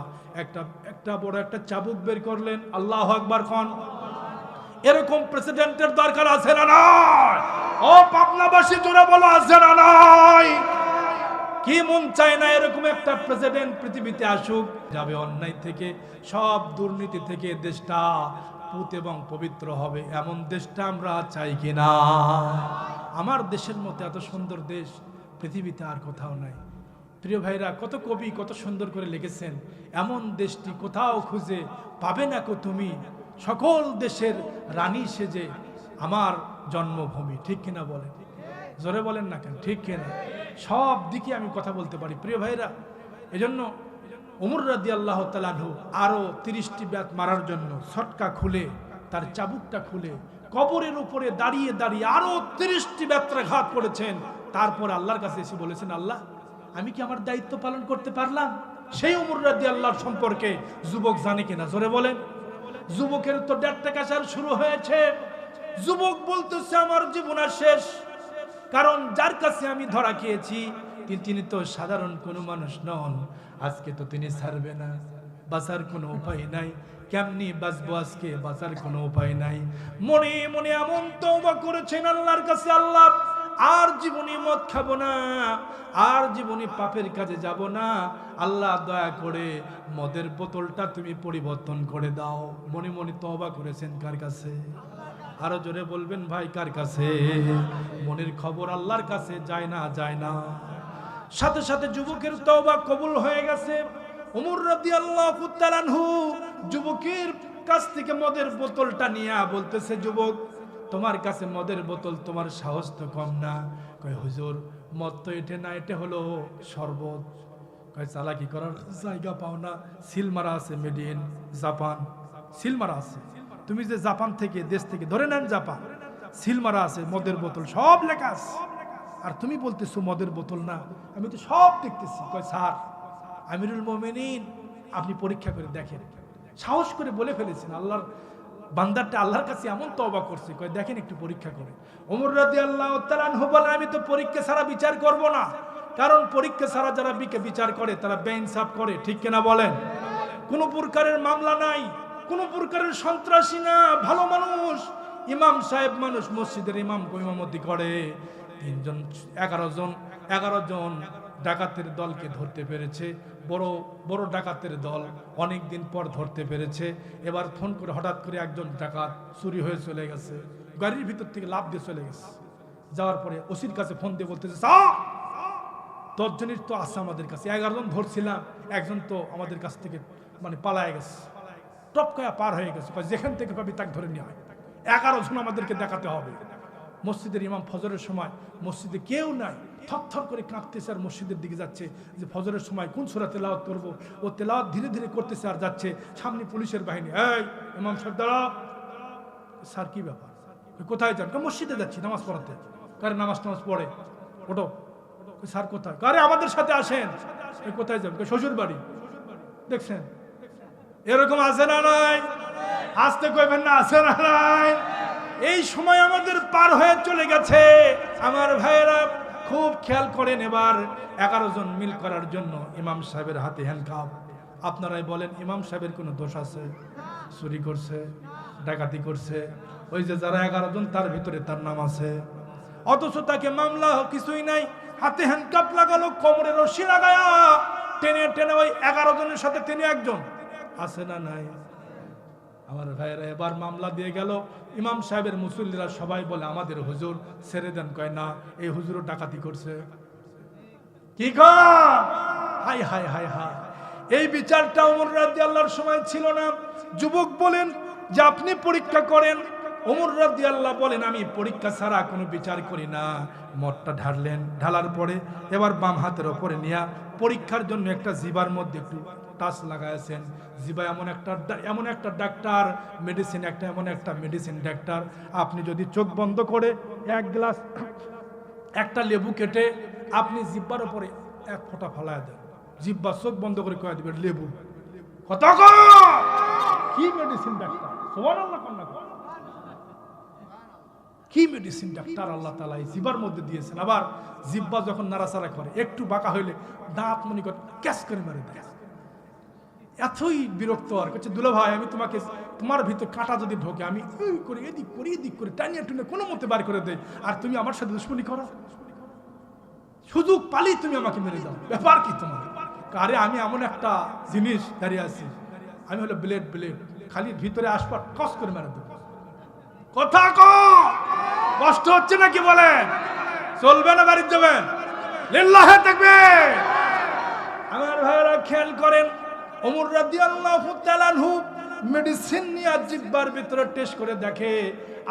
একটা বড় একটা চাবুক বের করলেন। আল্লাহু আকবার কোন। এরকম প্রেসিডেন্টের দরকার আছে না নাই? ও পাবনাবাসী জোরে বলো, আছে না নাই? কি মন চায় না এরকম একটা প্রেসিডেন্ট পৃথিবীতে আসুক, যাবে অন্যায় থেকে, সব দুর্নীতি থেকে দেশটা পুত এবং পবিত্র হবে, এমন দেশটা আমরা চাই কিনা? আমার দেশের মতো এত সুন্দর দেশ পৃথিবীতে আর কোথাও নাই। প্রিয় ভাইরা, কত কবি কত সুন্দর করে লিখেছেন, এমন দেশটি কোথাও খুঁজে পাবে না কো তুমি, সকল দেশের রানী সেজে আমার জন্মভূমি। ঠিক কিনা বলেন? জোরে বলেন না কেন? ঠিক কিনা? সব দিকে আমি কথা বলতে পারি প্রিয় ভাইরা। এজন্য ওমর রাদিয়াল্লাহু তাআলা আনহু আরো 30টি ব্যাত মারার জন্য ছটকা খুলে, তার চাবুকটা খুলে কবরের উপরে দাঁড়িয়ে দাঁড়িয়ে আরো 30টি ব্যত্রাঘাত করেছেন। তারপর আল্লাহর কাছে এসে বলেছেন, আল্লাহ, আমি কি আমার দায়িত্ব পালন করতে পারলাম? সেই ওমর রাদিয়াল্লাহু সম্পর্কে যুবক জানে কিনা? জোরে বলেন। যুবকের তো 1.5 টাকা শুরু হয়েছে। যুবক বলতেছে, আমার জীবন আর শেষ, কারণ যার কাছে আমি ধরা খেয়েছি তিনি তো সাধারণ কোনো মানুষ নন, আজকে তো তিনি ছাড়বে না, বাঁচার কোনো উপায় নাই, কেমনি বাঁচবো আজকে, বাঁচার কোনো উপায় নাই। মনে মনে এমন তওবা করেছেন আল্লাহর কাছে, আল্লাহ, আর জীবনে মদ খাবো না, আর জীবনে পাপের কাজে যাব না, আল্লাহ দয়া করে মদের বোতলটা তুমি পরিবর্তন করে দাও। মনে মনে তওবা করেছেন কার কাছে? আরো জোরে বলবেন ভাই, কার কাছে? মনের খবর আল্লাহর কাছে যায় না, যায় না। সাথে সাথে যুবকের তওবা কবুল হয়ে গেছে। ওমর রাদিয়াল্লাহু তাআলা আনহু যুবকের কাছ থেকে মদের বোতলটা নিয়ে বলতেছে, যুবক, তোমার কাছে মদের বোতল, তোমার সাহস তো কম না। কয়, হুজুর, মদ তো এটা না, এটা হলো শরবত। কয়, চালাকি করার জায়গা পাও না, সিল মারা আছে, মেড ইন জাপান, সিল মারা আছে। তুমি যে জাপান থেকে, দেশ থেকে ধরে নেন জাপান, সিল মারা আছে, মদের বোতল সব লেখা আছে, আর তুমি বলতেছো মদের বোতল না, আমি তো সব দেখতেছি। কয়, স্যার, আমিরুল মুমিনিন, আপনি পরীক্ষা করে দেখেন। সাহস করে বলে ফেলেছেন, আল্লাহর বান্দারটা আল্লাহর কাছে এমন তওবা করছে, কয় দেখেন একটু পরীক্ষা করে। ওমর রাদিয়াল্লাহু তাআলা আনহু বলেন, আমি তো পরীক্ষা ছাড়া বিচার করব না, কারণ পরীক্ষা ছাড়া যারা বিচার করে তারা বেইনসাফ করে, ঠিক কিনা বলেন? কোনো প্রকারের মামলা নাই, কোনো প্রকারের সন্ত্রাসী না, ভালো মানুষ, ইমাম সাহেব মানুষ, মসজিদের ইমাম ইমামতি করে। 11 জন ডাকাতের দলকে ধরতে পেরেছে, বড় বড় ডাকাতের দল অনেক দিন পর ধরতে পেরেছে। এবার ফোন করে হঠাৎ করে একজন ডাকাত চুরি হয়ে চলে গেছে, গাড়ির ভিতর থেকে লাফ দিয়ে চলে গেছে। যাওয়ার পরে ওসির কাছে ফোন দিয়ে বলতেছে, 10 জনের তো আছে আমাদের কাছে, 11 জন ধরছিলাম, একজন তো আমাদের কাছ থেকে মানে পালায় গেছে, টপকায়া পার হয়ে গেছে, যেখান থেকে পাবি তাকে ধরে নেওয়া হয়, 11 জন আমাদেরকে দেখাতে হবে। মসজিদের ইমাম ফজরের সময় মসজিদে কেউ নাই, থরথর করে কাঁপতেছে আর মসজিদের দিকে যাচ্ছে যে ফজরের সময় কোন সূরা তেলাওয়াত করব। ও তেলাওয়াত ধীরে ধীরে করতেছে আর যাচ্ছে, সামনে পুলিশের বাহিনী, এই ইমাম সাহেব দাঁড়া। স্যার কি ব্যাপার, কোথায় যান? মসজিদে যাচ্ছি নামাজ পড়াতে। কারে নামাজ পড়ে? ওটো। স্যার কোথায়? কারে আমাদের সাথে আসেন। কোথায় যান? শ্বশুর বাড়ি। দেখছেন এরকম আছে না নাই? আসতে কইবেন না, আছে না নাই? এই সময় আমাদের পার হয়ে চলে গেছে। আমার ভাইয়েরা খুব খেয়াল করেন, এবার 11 জন মিল করার জন্য ইমাম সাহেবের হাতে হ্যান্ডকাপ। আপনারাই বলেন ইমাম সাহেবের কোনো দোষ আছে? চুরি করছে, ডাকাতি করছে, ওই যে যারা 11 জন তার ভিতরে তার নাম আছে, অথচ তাকে মামলা কিছুই নাই। হাতে হ্যান্ডকাপ লাগালো, কোমরে রশি লাগায়া টেনে টেনে ওই 11 জনের সাথে তিনি একজন, আছে না নাই? আমার ভাইয়েরা এবার মামলা দিয়ে গেল। ইমাম সাহেবের মুসল্লিরা সবাই বলে আমাদের হুজুর ছেড়ে দেন। কয় না, এই হুজুরও ডাকাতি করছে। কি কয়? হাই হাই হাই হাই, এই বিচারটা ওমর রাদিয়াল্লাহর সময় ছিল না। যুবক বলেন যে আপনি পরীক্ষা করেন, ওমর রাদিয়াল্লাহু বলেন আমি পরীক্ষা ছাড়া কোনো বিচার করি না। মদটা ঢালার পরে এবার বাম হাতের ওপরে নিয়ে পরীক্ষার জন্য একটা জিবার মধ্যে একটু টাচ লাগাইছেন। জিবা এমন একটা ডাক্তার, মেডিসিন এমন একটা মেডিসিন ডাক্তার, আপনি যদি চোখ বন্ধ করে এক গ্লাস একটা লেবু কেটে আপনি জিব্বার উপরে 1 ফোঁটা ফলায় দেন, জিব্বা চোখ বন্ধ করে কয়ে দিবেন লেবু। কত কি মেডিসিন ডাক্তার, সুবহানাল্লাহ কন্যা, কি মেডিসিন ডাক্তার আল্লাহ তাআলা এই জিব্বার মধ্যে দিয়েছেন। আবার জিব্বা যখন নাড়াচাড়া করে একটু বাঁকা হইলে দাঁত মনে করে ক্যাচ করে মারে দেয়। এতই বিরক্ত আর কাছে, দুলা ভাই আমি তোমাকে, তোমার ভিতর কাঁটা যদি ঢোকে আমি এদিক করে টানিয়ে টুনে কোনো মতে বার করে দেই, আর তুমি আমার সাথে দুশ্মনী করো, সুযোগ পালি তুমি আমাকে মেরে দাও, ব্যাপার কি তোমার? আরে আমি এমন একটা জিনিস দাঁড়িয়ে আছি, আমি হলো ব্লেড, খালি ভিতরে আসবার কস করে মেরে দেবো। কথা কষ্ট হচ্ছে নাকি বলেন? চলবে না বাড়ি যাবেন? লিল্লাহে তাকবীর। আমার ভাইরা খেয়াল করেন, ওমর রাদিয়াল্লাহু তাআলা আনহু মেডিসিন নিয়ে জিহ্বার ভিতরে টেস্ট করে দেখে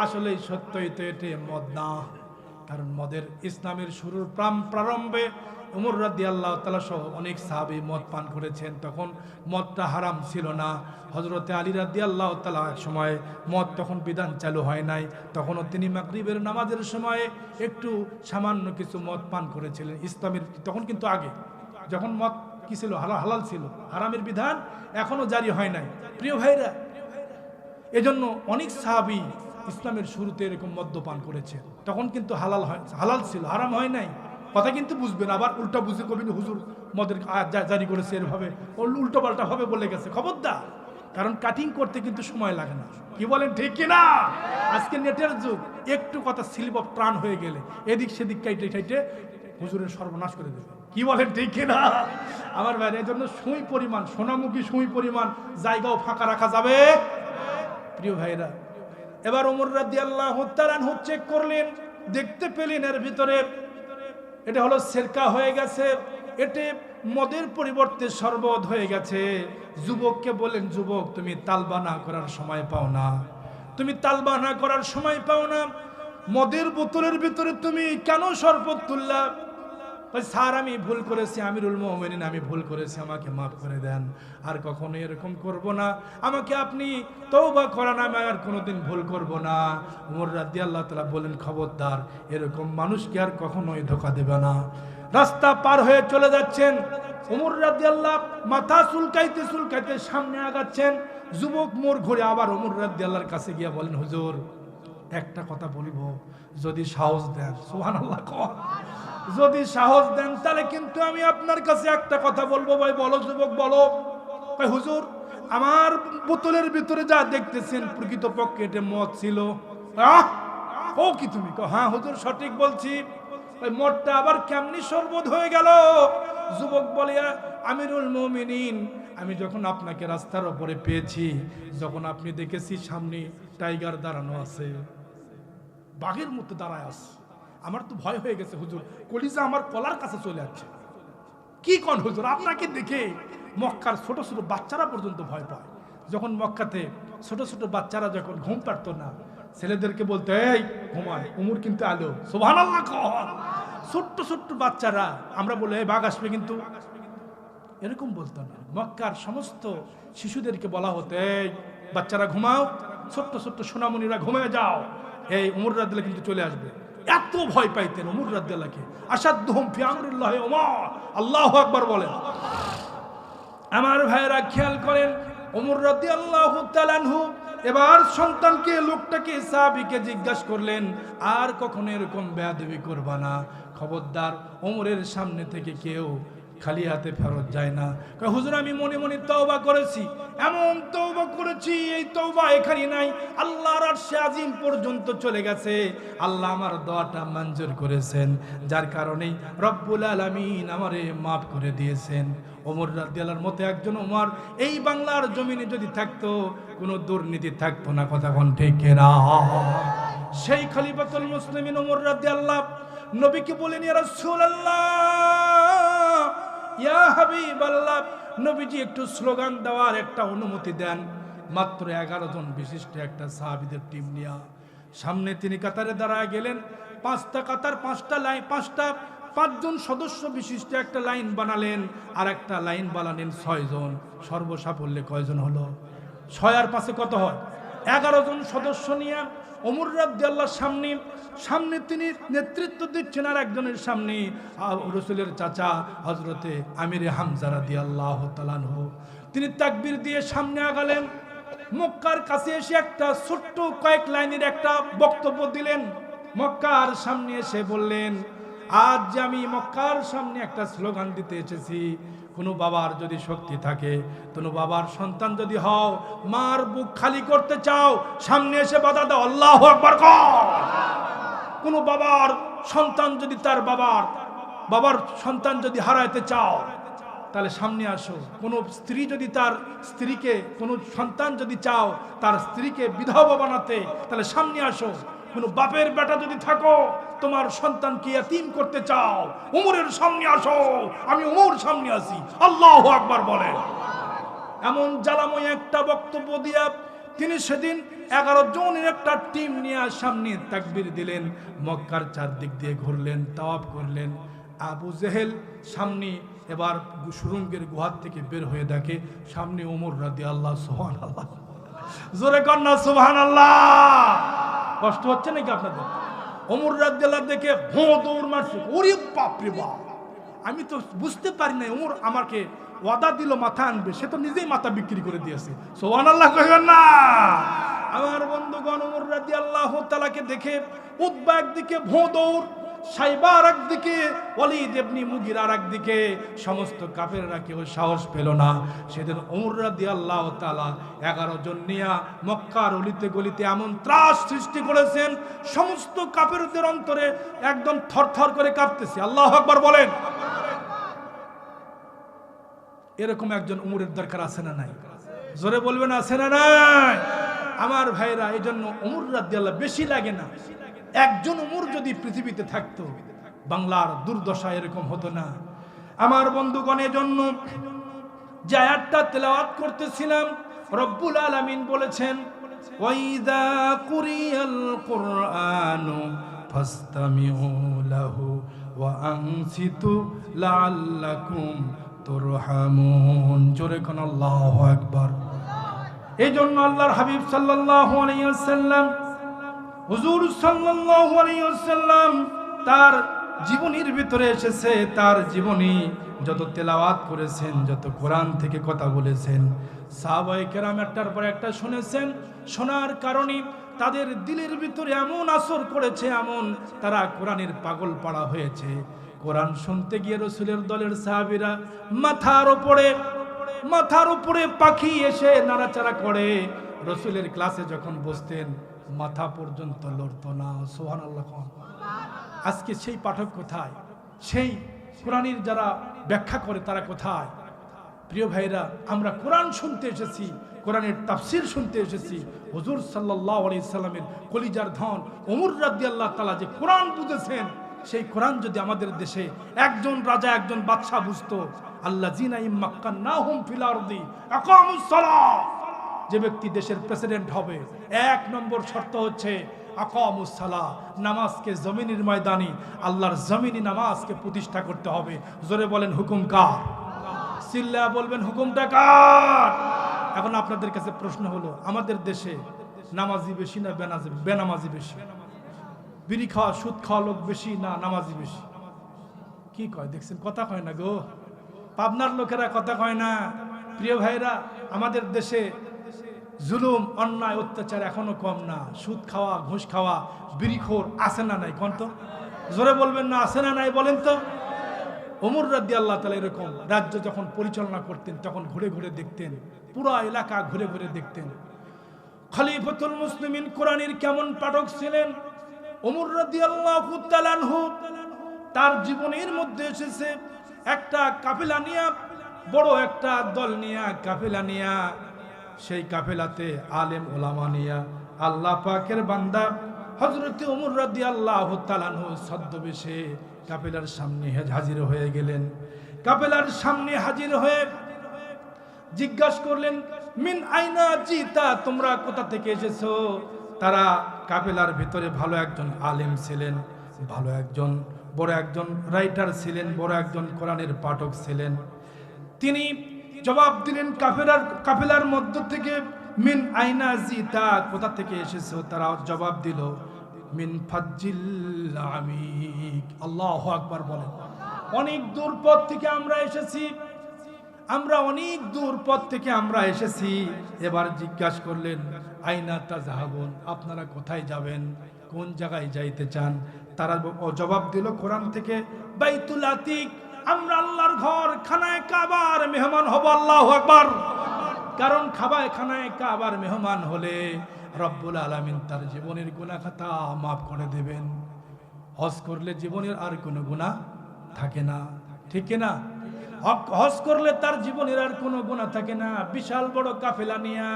আসলে সত্যই তো এটা মদ না। কারণ মদের ইসলামের শুরুর প্রারম্ভে ওমর রাদিয়াল্লাহু তাআলা সহ অনেক সাহাবী মদ পান করেছেন, তখন মদটা হারাম ছিল না। হযরতে আলী রাদিয়াল্লাহু তাআলা এক সময় মদ তখন বিধান চালু হয় নাই, তখনও তিনি মাগরিবের নামাজের সময় একটু সামান্য কিছু মদ পান করেছিলেন। ইসলামের তখন কিন্তু আগে যখন মদ কি ছিল, হালাল ছিল, হারামের বিধান এখনো জারি হয় নাই। প্রিয় ভাইরা, এজন্য অনেক সাহাবী ইসলামের শুরুতে এরকম মদ্যপান করেছে, তখন কিন্তু হালাল ছিল, হারাম হয় নাই। কথা কিন্তু বুঝবেন, আবার উল্টা বুঝে কবিন হুজুর মদের জারি করেছে এরভাবে, উল্টো পাল্টা ভাবে বলে গেছে, খবরদার। কারণ কাটিং করতে কিন্তু সময় লাগে না, কি বলেন ঠিক কিনা? আজকে নেটের যুগ, একটু কথা স্লিপ অফ প্রাণ হয়ে গেলে এদিক সেদিক কাইটে হুজুরের সর্বনাশ করে দেবে, কি বলেন ঠিক কিনা? আমার ভাই, এর জন্য সুই পরিমাণ, সোনামুখী সুই পরিমাণ জায়গাও ফাঁকা রাখা যাবে। প্রিয় ভাইরা, এবার ওমর রাদিয়াল্লাহু তাআলা আনহু চেক করলেন, দেখতে পেলেন এর ভিতরে এটা হলো সেরকা হয়ে গেছে, এতে মদের পরিবর্তে শরবত হয়ে গেছে। যুবককে বলেন, যুবক তুমি তালবানা করার সময় পাও না, তুমি তালবানা করার সময় পাও না, মদের বোতলের ভিতরে তুমি কেন শরবত তুললা? স্যার আমি ভুল করেছি, আমিরুল মুমিনিন আমি ভুল করেছি, আমাকে মাফ করে দেন, আর কখনো এরকম করব না, আমাকে আপনি তওবা করান, আমি আর কোনোদিন ভুল করব না। ওমর রাদিয়াল্লাহু তাআলা বলেন, খবরদার, এরকম মানুষকে আর কখনোই ধোঁকা দেবে না। রাস্তা পার হয়ে চলে যাচ্ছেন, ওমর রাদিয়াল্লাহু মাথা চুলকাইতে সামনে আগাচ্ছেন। যুবক মোর ঘুরে আবার ওমর রাদিয়াল্লাহর কাছে গিয়া বলেন, হুজুর একটা কথা বলবো, যদি সাহস দেন। সুবহানাল্লাহ। যদি সাহস দেন তাহলে কিন্তু আমি আপনার কাছে একটা কথা বলবো। ভাই বলো যুবক বলো। ভাই হুজুর, আমার বোতলের ভিতরে যা দেখতেছেন প্রকৃতপক্ষে এটা মদ ছিল। ও কি তুমি? হ্যাঁ হুজুর সঠিক বলছি। ওই মদটা আবার কেমনি শরবত হয়ে গেল? যুবক বলে, আমিরুল মুমিনিন, আমি যখন আপনাকে রাস্তার উপরে পেয়েছি, যখন আপনি দেখেছি সামনে টাইগার দাঁড়ানো আছে, বাঘের মতো দাঁড়ায় আছে, আমার তো ভয় হয়ে গেছে হুজুর, কলিজা আমার কলার কাছে চলে যাচ্ছে। কি কোন হুজুর, আপনাকে দেখে মক্কার ছোট ছোট বাচ্চারা পর্যন্ত ভয় পায়। যখন মক্কাতে ছোট ছোট বাচ্চারা যখন ঘুম পারতো না, ছেলেদেরকে বলতে, এই ঘুমায়, উমর কিন্তু আলো। সুবহানাল্লাহ। ছোট্ট ছোট্ট বাচ্চারা, আমরা বলে এই বাঘ আসবে কিন্তু, এরকম বলতো না। মক্কার সমস্ত শিশুদেরকে বলা হতো, এই বাচ্চারা ঘুমাও, ছোট্ট ছোট্ট সোনামণিরা ঘুমিয়ে যাও, এই উমর রাদিয়াল্লাহু কিন্তু চলে আসবে। এত ভয় পাইতেন উমর রাদিয়াল্লাহুকে। আসাদুহুম ফি আমরিল্লাহি ওমর। আল্লাহু আকবার বলেন। আমার ভাইরা খেয়াল করেন, ওমর রাদিয়াল্লাহু তাআলা আনহু এবার সন্তানকে, লোকটাকে, সাহাবীকে জিজ্ঞাসা করলেন, আর কখনো এরকম বেয়াদবি করবা না, খবরদার, ওমরের সামনে থেকে কেউ খালি হাতে ফেরত যায় না। হুজুর আমি মনে মনে তওবা করেছি, এমন তওবা করেছি, এই তওবা এখানে নাই, আল্লাহর আরশে আজিম পর্যন্ত চলে গেছে। আল্লাহ আমার দোয়াটা মঞ্জুর করেছেন, যার কারণেই রব্বুল আলামিন আমারে মাফ করে দিয়েছেন। ওমর রাদিয়াল্লাহুর মতো একজন ওমর এই বাংলার জমিনে যদি থাকতো, কোনো দুর্নীতি থাকতো না। কথা কোন ঠিক না? সেই খলিফাতুল মুসলিমিন ওমর রাদিয়াল্লাহু নবীকে বলেন, ইয়া রাসূলুল্লাহ, ইয়া হাবিবাল্লাহ, নবীজি একটু স্লোগান দেওয়ার একটা অনুমতি দেন। মাত্র 11 জন বিশিষ্ট একটা সাহাবীদের টিম নিয়ে সামনে তিনি কাতারে দাঁড়ায় গেলেন। 5টা কাতার, 5টা লাইন, 5জন সদস্য বিশিষ্ট একটা লাইন বানালেন, আর একটা লাইন বানালেন 6 জন। সর্বসাফল্যে কয়জন হলো? 6 আর 5 কত হয়? 11 জন সদস্য নিয়ে ওমর রাদিয়াল্লাহু সামনে তিনি নেতৃত্ব দিচ্ছেন, আর একজনের সামনে রাসূলের চাচা হযরতে আমিরে হামজা রাদিয়াল্লাহু তাআলা আনহু। তিনি তাকবীর দিয়ে সামনে আগালেন। মক্কার কাছে এসে একটা ছোট্ট কয়েক লাইনের একটা বক্তব্য দিলেন। মক্কার সামনে এসে বললেন, আজ যে আমি মক্কার সামনে একটা স্লোগান দিতে এসেছি, কোনো বাবার যদি শক্তি থাকে, কোনো বাবার সন্তান যদি হও, মার বুক খালি করতে চাও, সামনে এসে বাধা দাও। আল্লাহু আকবার। কোনো বাবার সন্তান যদি তার বাবার সন্তান যদি হারাইতে চাও, তাহলে সামনে আসো। কোনো স্ত্রী যদি তার স্ত্রীকে, কোনো সন্তান যদি চাও তার স্ত্রীকে বিধবা বানাতে, তাহলে সামনে আসো। কোনো বাপের বেটা যদি থাকো, তোমার সন্তানকে ইয়াতীম করতে চাও, উমরের সামনে আসো, আমি উমর সামনে আসি। আল্লাহু আকবার বলে। এমন জ্বালাময় একটা বক্তব্য দিয়া তিনি সেদিন 11 জনের একটা টিম নিয়ে সামনে তাকবীর দিলেন। মক্কার চারদিক দিয়ে ঘুরলেন, তাওয়াফ করলেন। আবু জেহেল সামনে এবার সুরঙ্গের গুহার থেকে বের হয়ে দেখে সামনে ওমর রাদিয়াল্লাহু। সুবহানাল্লাহ। জোরে কন্যা সুবহানাল্লাহ। কষ্ট হচ্ছে নাকি আপনাদের? ওমর রাদিয়াল্লাহু দেখে ভোঁ দৌড় মারছে। ওরে বাপ রে বাপ, আমি তো বুঝতে পারি না, ওমর আমাকে ওয়াদা দিল মাথা আনবে, সে তো নিজেই মাথা বিক্রি করে দিয়েছে। সুবহানাল্লাহ কইবেন না? আমার বন্ধুগণ, ওমর রাদিয়াল্লাহু তাআলাকে দেখে উতবা একদিকে ভোঁ দৌড়, সাইবা একদিকে, ওয়ালিদ ইবনে মুগিরা একদিকে, সমস্ত কাফেররা কেউ সাহস পেল না। সেদিন ওমর রাদিয়াল্লাহু তাআলা 11 জন নিয়ে মক্কার অলিতে গলিতে এমন ত্রাস সৃষ্টি করেছেন, সমস্ত কাফেরদের অন্তরে একদম থরথর করে কাঁপতেছে। আল্লাহু আকবার বলেন। এরকম একজন উমরের দরকার আছে না নাই? জোরে বলবেন আছে না নাই? আমার ভাইরা, এই জন্য ওমর রাদিয়াল্লাহু বেশি লাগে না। একজন উমর যদি পৃথিবীতে থাকতো, বাংলার দুর্দশা এরকম হতো না। আমার বন্ধুগণের জন্য যে আয়াতটা তেলাওয়াত করতেছিলাম, রব্বুল আলামিন বলেছেন, ওয়াইদা কুরিয়াল কুরআনু ফাসতামিউ লাহু ওয়া আনসিতু লাআল্লাকুম তুরহামুন। জোরে কোন আল্লাহু আকবার। এই জন্য আল্লাহর হাবিব সাল্লাল্লাহু আলাইহি ওয়াসাল্লাম, হুজুর সাল্লাল্লাহু আলাইহি ওয়াসাল্লাম তার জীবনীর ভিতরে এসেছে, তার জীবনী যত তেলাওয়াত করেছেন, যত কোরআন থেকে কথা বলেছেন, সাহাবায়ে কেরাম একটার পর একটা শুনেছেন। শোনার কারণে তাদের দিলের ভিতরে এমন আসর করেছে, এমন তারা কোরআনের পাগল পাড়া হয়েছে। কোরআন শুনতে গিয়ে রসুলের দলের সাহাবীরা মাথার উপরে পাখি এসে নাড়াচাড়া করে। রসুলের ক্লাসে যখন বসতেন মাথা পর্যন্ত লড়তো না। সুবহানাল্লাহ। আজকে সেই পাঠক কোথায়? সেই কোরআনের যারা ব্যাখ্যা করে তারা কোথায়? প্রিয় ভাইরা, আমরা কোরআন শুনতে এসেছি, কোরআনের তাফসীর শুনতে এসেছি। হুজুর সাল্লাল্লাহু আলাইহি সাল্লামের কলিজার ধন ওমর রাদিয়াল্লাহু তাআলা যে কোরআন বুঝেছেন, সেই কোরআন যদি আমাদের দেশে একজন রাজা, একজন বাদশা বুঝতো, আল্লাযিনা ইম্মাক্কান্নাহুম ফিল আরদি আকামুস সালাহ, যে ব্যক্তি দেশের প্রেসিডেন্ট হবে, এক নম্বর শর্ত হচ্ছে আকামুস সালাহ, নামাজকে জমিনের ময়দানে, আল্লাহর জমিনে নামাজকে প্রতিষ্ঠা করতে হবে। জোরে বলেন হুকুম কার? চিল্লা বলবেন হুকুমটা কার? এখন আপনাদের কাছে প্রশ্ন হলো, আমাদের দেশে নামাজি বেশি না বেনামাজি বেশি? বিড়ি খাওয়া, সুদ খাওয়া লোক বেশি না নামাজি বেশি? কি কয় দেখছেন? কথা কয় না গো। পাবনার লোকেরা কথা কয় না। প্রিয় ভাইরা, আমাদের দেশে জুলুম, অন্যায়, অত্যাচার এখনো কম না। সুদ খাওয়া, ঘুষ খাওয়া, বিড়িখোর আছে না নাই? কোন তো জোরে বলবেন না, আছে না নাই বলেন তো? ওমর রাদিয়াল্লাহু তাআলা এরকম রাজ্য যখন পরিচালনা করতেন, তখন ঘুরে ঘুরে দেখতেন, পুরো এলাকা ঘুরে ঘুরে দেখতেন খলিফাতুল মুসলিমিন কোরআনের কেমন পাঠক ছিলেন। ওমর রাদিয়াল্লাহু তাআলা আনহু তার জীবনের মধ্যে এসেছে একটা কাফেলা নিয়া, বড় একটা দল নিয়া, কাফেলা নিয়া, সেই কাফেলাতে আলেম ওলামা নিয়া আল্লাহ পাকের বান্দা হযরত ওমর রাদিয়াল্লাহু তাআলা আনহু ছদ্মবেশে কাফেলার সামনে হাজির হয়ে গেলেন। কাফেলার সামনে হাজির হয়ে জিজ্ঞাসা করলেন, মিন আইনা জিতা, তোমরা কোথা থেকে এসেছো? তারা কাফেলার ভিতরে ভালো একজন আলেম ছিলেন, ভালো একজন বড় একজন রাইটার ছিলেন, বড় একজন কোরআনের পাঠক ছিলেন। তিনি জবাব দিলেন কাফেলার মধ্য থেকে, মিন আইনা জিতা, কোথা থেকে এসেছো? তারা জবাব দিল, মিন ফাজ্জিল আমিক। আল্লাহু আকবার বলেন। অনেক দূর পথ থেকে আমরা এসেছি, অনেক দূর পথ থেকে আমরা এসেছি। এবার জিজ্ঞাসা করলেন, আইনা তাযহাবুন, আপনারা কোথায় যাবেন, কোন জায়গায় যাইতে চান? তারা জবাব দিল কোরআন থেকে, বাইতুল আতিক, আমরা আল্লাহর ঘর খানায়ে কাবার মেহমান হব। আল্লাহু আকবার। কারণ খানায়ে কাবার মেহমান হলে রব্বুল আলামিন তার জীবনের গুনাহ খাতা মাফ করে দেবেন। হজ করলে জীবনের আর কোনো গুনাহ থাকে না, ঠিক না? হজ করলে তার জীবনের আর কোনো গুনাহ থাকে না। বিশাল বড় কাফেলা নিয়া,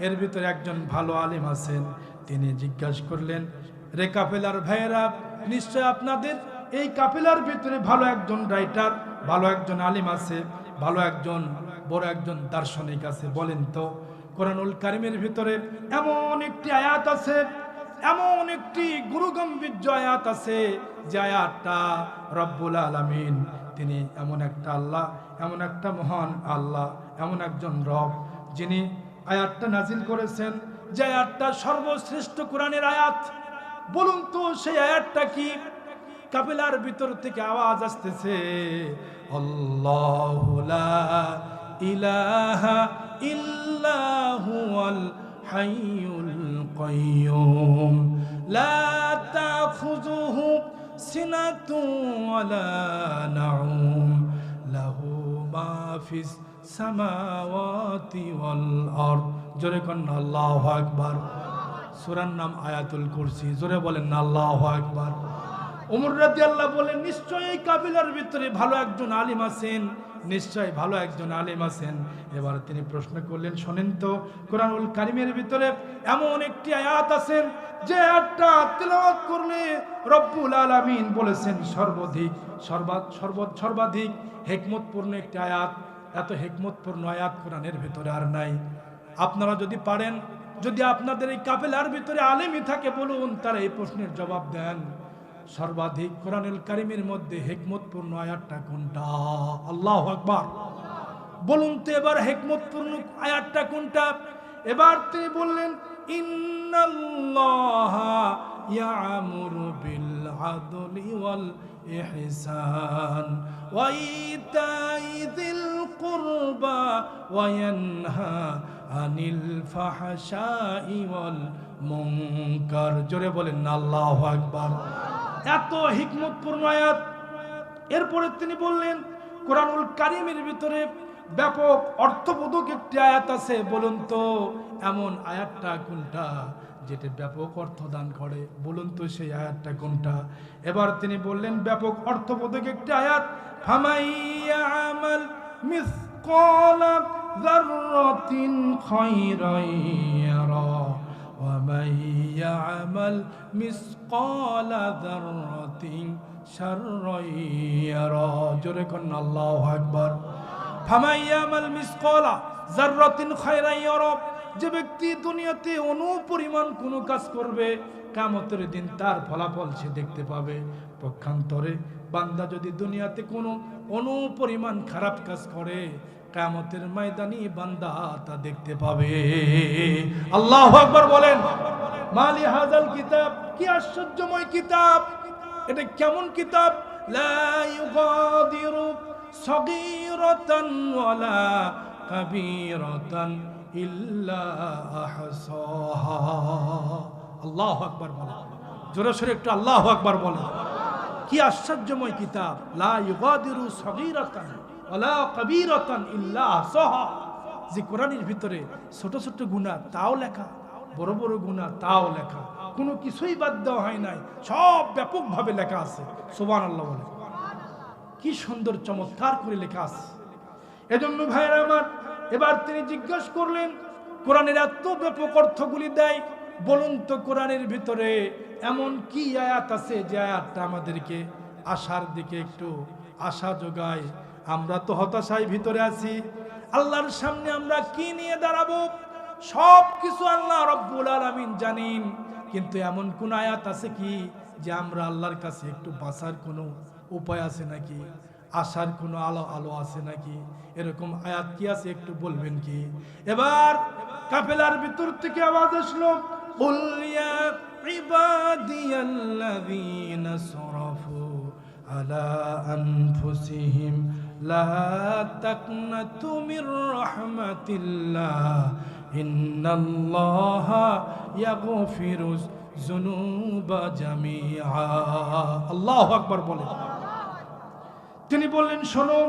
এর ভিতরে একজন ভালো আলেম আছেন। তিনি জিজ্ঞাসা করলেন, রে কাফেলার ভাইয়েরা, নিশ্চয় আপনাদের এই কাফেলার ভিতরে ভালো একজন রাইটার, ভালো একজন আলেম আছে, ভালো একজন বড় একজন দার্শনিক আছে। বলেন তো, কোরআনুল কারীমের ভিতরে এমন একটি আয়াত আছে, এমন একটি গুরুগম্ভীর্য আয়াত আছে, যে আয়াতটা রব্বুল আলামিন, তিনি এমন একটা আল্লাহ, এমন একটা মহান আল্লাহ, এমন একজন রব, যিনি আয়াতটা নাজিল করেছেন, যে আয়াতটা সর্বশ্রেষ্ঠ কোরআনের আয়াত। বলুন তো সেই আয়াতটা কি? কাফেলার ভিতর থেকে আওয়াজ আসতেছে, আল্লাহু লা ইলাহা ইল্লা হুয়াল হাইয়ুল কাইয়্যুম লা তাখুযুহু সিনাতুন ওয়ালা নাউম লাহু মা ফিস সামাওয়াতি ওয়াল আরদ। জোরে কোন আল্লাহু আকবার। সূরার নাম আয়াতুল কুরসি। জোরে বলেন না আল্লাহু আকবার। ওমর রাদিয়াল্লাহু বলেন, নিশ্চয়ই কাফেলার ভিতরে ভালো একজন আলেম আছেন, নিশ্চয় ভালো একজন আলেম আছেন। এবার তিনি প্রশ্ন করলেন, শোনেন তো, কোরআনুল কারীমের ভিতরে এমন একটি আয়াত আছে, যে আয়াতটা তেলাওয়াত করলে রব্বুল আলামিন বলেছেন সর্বাধিক হিকমতপূর্ণ একটি আয়াত। এত হিকমতপূর্ণ আয়াত কোরআনের ভিতরে আর নাই। আপনারা যদি পারেন, যদি আপনাদের এই কাফেলার ভিতরে আলেমই থাকে, বলুন তারা এই প্রশ্নের জবাব দেন, সর্বাধিক কোরআনুল কারীমের মধ্যে হিকমতপূর্ণ আয়াতটা কোনটা? আল্লাহু আকবার। বলুন তো এবার হিকমতপূর্ণ আয়াতটা কোনটা? এবার তিনি বললেন, ইন্নাল্লাহা ইয়ামুরু বিল আদলি ওয়াল ইহসান ওয়া ইতাই যিল কুরবা ওয়া ইয়ানহা আনিল ফাহশাই ওয়াল মুনকার। জোরে বলেন না আল্লাহু আকবার। এত হিকমতপূর্ণ আয়াত। এরপরে তিনি বললেন কোরআনুল কারীমের ভিতরে ব্যাপক অর্থবোধক একটি আয়াত আছে, বলুন তো এমন আয়াতটা কোনটা যেটা ব্যাপক অর্থ দান করে, বলুন তো সেই আয়াতটা কোনটা। এবার তিনি বললেন ব্যাপক অর্থবোধক একটি আয়াত, ফামাইয়ামাল মিসকালা যাররাতিন খায়রান ইয়ারা ওয়া মাইয়ামাল মিসকালা যাররাতিন শাররান ইয়ারা। জোরে কোন আল্লাহু আকবার। ফামাইয়ামাল মিসকালা যাররাতিন খায়রান ইয়ারা, যে ব্যক্তি দুনিয়াতে অনুপরিমাণ কোনো কাজ করবে কিয়ামতের দিন তার ফলাফল সে দেখতে পাবে। পক্ষান্তরে বান্দা যদি দুনিয়াতে কোনো অনুপরিমাণ খারাপ কাজ করে কিয়ামতের ময়দানে বান্দা তা দেখতে পাবে। আল্লাহু আকবার বলেন। মালি হাযাল কিতাব, কি আশ্চর্যময় কিতাব, এটা কেমন কিতাব, লা ইউগাদিরু সগীরাতান ওয়ালা কাবীরাতান ইল্লা আহসাহা। আল্লাহু আকবার বলেন, জোরে সোরে একটু আল্লাহু আকবার বলেন। কি আশ্চর্যময় কিতাব, লা ইউগাদিরু সগীরাতান ওয়ালা কাবীরাতান ইল্লা আহসাহা। যে কোরআনের ভিতরে ছোট ছোট গুনাহ তাও লেখা, বড় বড় গুনাহ তাও লেখা, কোনো কিছুই বাদ দেওয়া হয় নাই, সব ব্যাপকভাবে লেখা আছে। সুবহানাল্লাহ বলেন। কি সুন্দর চমৎকার করে লেখা আছে। এজন্য ভাইরা আমার, এবার তিনি জিজ্ঞাসা করলেন কোরআনের এত ব্যাপক অর্থগুলি দেয়, বলুন তো কোরআনের ভিতরে এমন কি আয়াত আছে যে আয়াতটা আমাদেরকে আশার দিকে একটু আশা যোগায়। আমরা তো হতাশায় ভিতরে আছি, আল্লাহর সামনে আমরা কি নিয়ে দাঁড়াবো সব কিছু আল্লাহ রব্বুল আলামিন জানেন, কিন্তু এমন কোন আয়াত আছে কি যে আমরা আল্লাহর কাছে একটু বাঁচার কোনো উপায় আছে নাকি, আশার কোনো আলো আছে নাকি, এরকম আয়াত কি আছে একটু বলবেন কি। এবার কাফেলার ভিতর থেকে আওয়াজ আসলো, কুল ইয়া ইবাদিয়াল্লাযীনা সরাফু আলা আনফুসিহিম লা তাকনাতু মির রাহমাতিল্লাহ ইন্নাল্লাহা ইয়াগফিরুজ যুনুবা জামিআ। আল্লাহু আকবার বলেন। তিনি বললেন শোনো,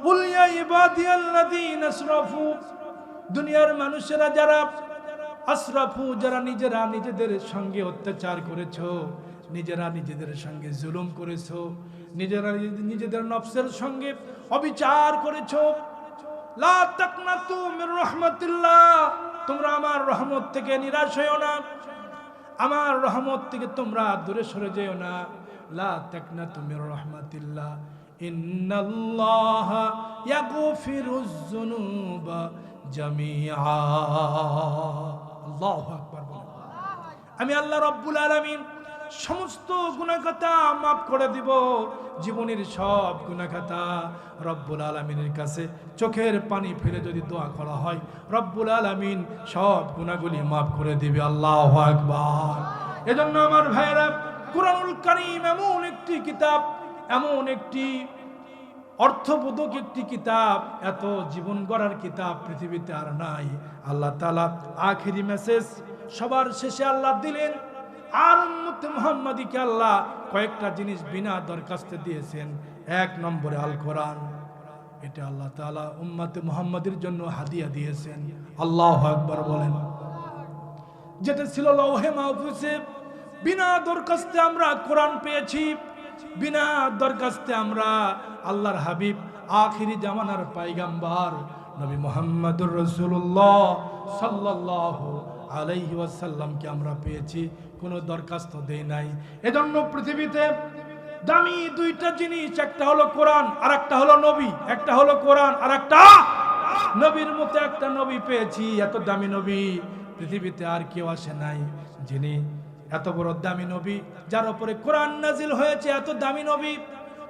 কুল ইয়া ইবাদিয়াল্লাযীনা আসরাফু, দুনিয়ার মানুষেরা যারা আসরাফু, যারা নিজেরা নিজেদের সঙ্গে অত্যাচার করেছো, নিজেরা নিজেদের সঙ্গে জুলুম করেছো, নিজেরা নিজেদের নফসের সঙ্গে অবিচার করেছো, লা তাকনাতু মির রাহমাতিল্লাহ, তোমরা আমার রহমত থেকে নিরাশ হইও না, আমার রহমত থেকে তোমরা দূরে সরে যেও না। লা তাকনাতু মির রাহমাতিল্লাহ ইন্নাল্লাহা ইয়াগফিরুজ যুনুবা জামিআ। আল্লাহু আকবার বলেন। আমি আল্লাহ রাব্বুল আলামিন সমস্ত গুনাহ খাতা মাফ করে দিব। জীবনের সব গুনাহ খাতা রব্বুল আলামিনের কাছে চোখের পানি ফেলে যদি দোয়া করা হয়, রব্বুল আলামিন সব গুনাহগুলি মাফ করে দিবে। আল্লাহু আকবার। এজন্য আমার ভাইরা, কুরআনুল কারীম এমন একটি কিতাব, এমন একটি অর্থবোধক একটি কিতাব, এত জীবন গড়ার কিতাব পৃথিবীতে আর নাই। আল্লাহ তাআলা আখেরি মেসেজ সবার শেষে আল্লাহ দিলেন, আর উম্মতে মুহাম্মাদীকে আল্লাহ কয়েকটা জিনিস বিনা দরখাস্তে দিয়েছেন। এক নম্বরে আল কোরআন, এটা আল্লাহ তাআলা উম্মতে মুহাম্মাদীর জন্য হাদিয়া দিয়েছেন। আল্লাহু আকবার বলেন। যেটা ছিল লৌহে মাহফুজে, বিনা দরখাস্তে আমরা কোরআন পেয়েছি, বিনা দরখাস্তে আমরা আল্লাহর হাবিব আখিরি জামানার পয়গম্বর নবী মুহাম্মদুর রাসূলুল্লাহ সাল্লাল্লাহু আলাইহি ওয়াসাল্লামকে আমরা পেয়েছি, কোনো দরখাস্ত দেই নাই। এজন্য পৃথিবীতে দামি দুইটা জিনিস, একটা হলো কোরআন আর একটা হলো নবী। একটা হলো কোরআন আর একটা নবীর মতো একটা নবী পেয়েছি। এত দামি নবী পৃথিবীতে আর কেউ আসে নাই, যিনি এত বড় দামি নবী, যার উপরে কোরআন নাজিল হয়েছে, এত দামি নবী।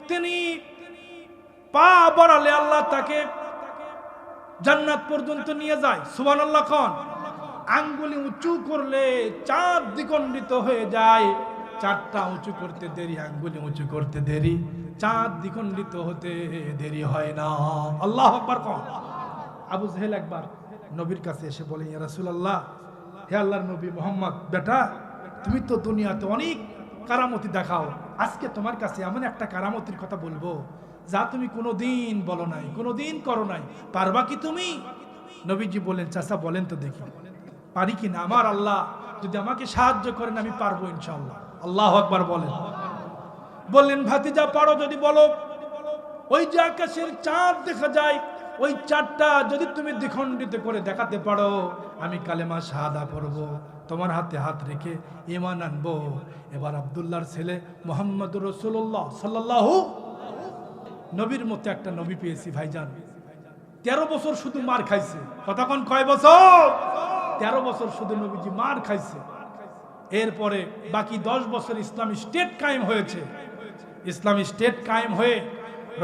তিনি পা বাড়ালে আল্লাহ তাকে জান্নাত পর্যন্ত নিয়ে যায়। সুবহানাল্লাহ খান। আঙ্গুলি উঁচু করলে চাঁদ দ্বিখণ্ডিত হয়ে যায়। চারটা উঁচু করতে দেরি, আঙ্গুলি উঁচু করতে দেরি। চাঁদ দ্বিখণ্ডিত হতে দেরি হয় না। আল্লাহু আকবার কোন। আবু জেহেল একবার নবীর কাছে এসে বলে, ইয়া রাসূলুল্লাহ, হে আল্লাহর নবী মুহাম্মদ, বেটা তুমি তো দুনিয়াতে অনেক কারামতি দেখাও, আজকে তোমার কাছে এমন একটা কারামতির কথা বলবো যা তুমি কোনোদিন বলো নাই, কোনোদিন করো নাই, পারবা কি তুমি? নবীজি বলেন, চাচা বলেন তো দেখি পারি কিনা, আমার আল্লাহ যদি আমাকে সাহায্য করেন আমি পারবো ইনশাআল্লাহ। আল্লাহু আকবার বলেন। বললেন, ভাতিজা পারো যদি বলো। ওই যে আকাশের চাঁদ দেখা যায়, ওই চাঁদটা যদি তুমি দ্বিখণ্ডিত করে দেখাতে পারো, আমি কালেমা শাহাদা পড়ব, তোমার হাতে হাত রেখে ঈমান আনবো। এবার আব্দুল্লাহর ছেলে মুহাম্মদুর রাসূলুল্লাহ সাল্লাল্লাহু, নবীর মতো একটা নবী পেয়েছি ভাইজান। 13 বছর শুধু মার খাইছে। কতক্ষণ, কয় বছর? 13 বছর শুধু নবীজি মার খাইছে। এরপরে বাকি 10 বছর ইসলামী স্টেট কায়েম হয়েছে। ইসলামী স্টেট কায়েম হয়ে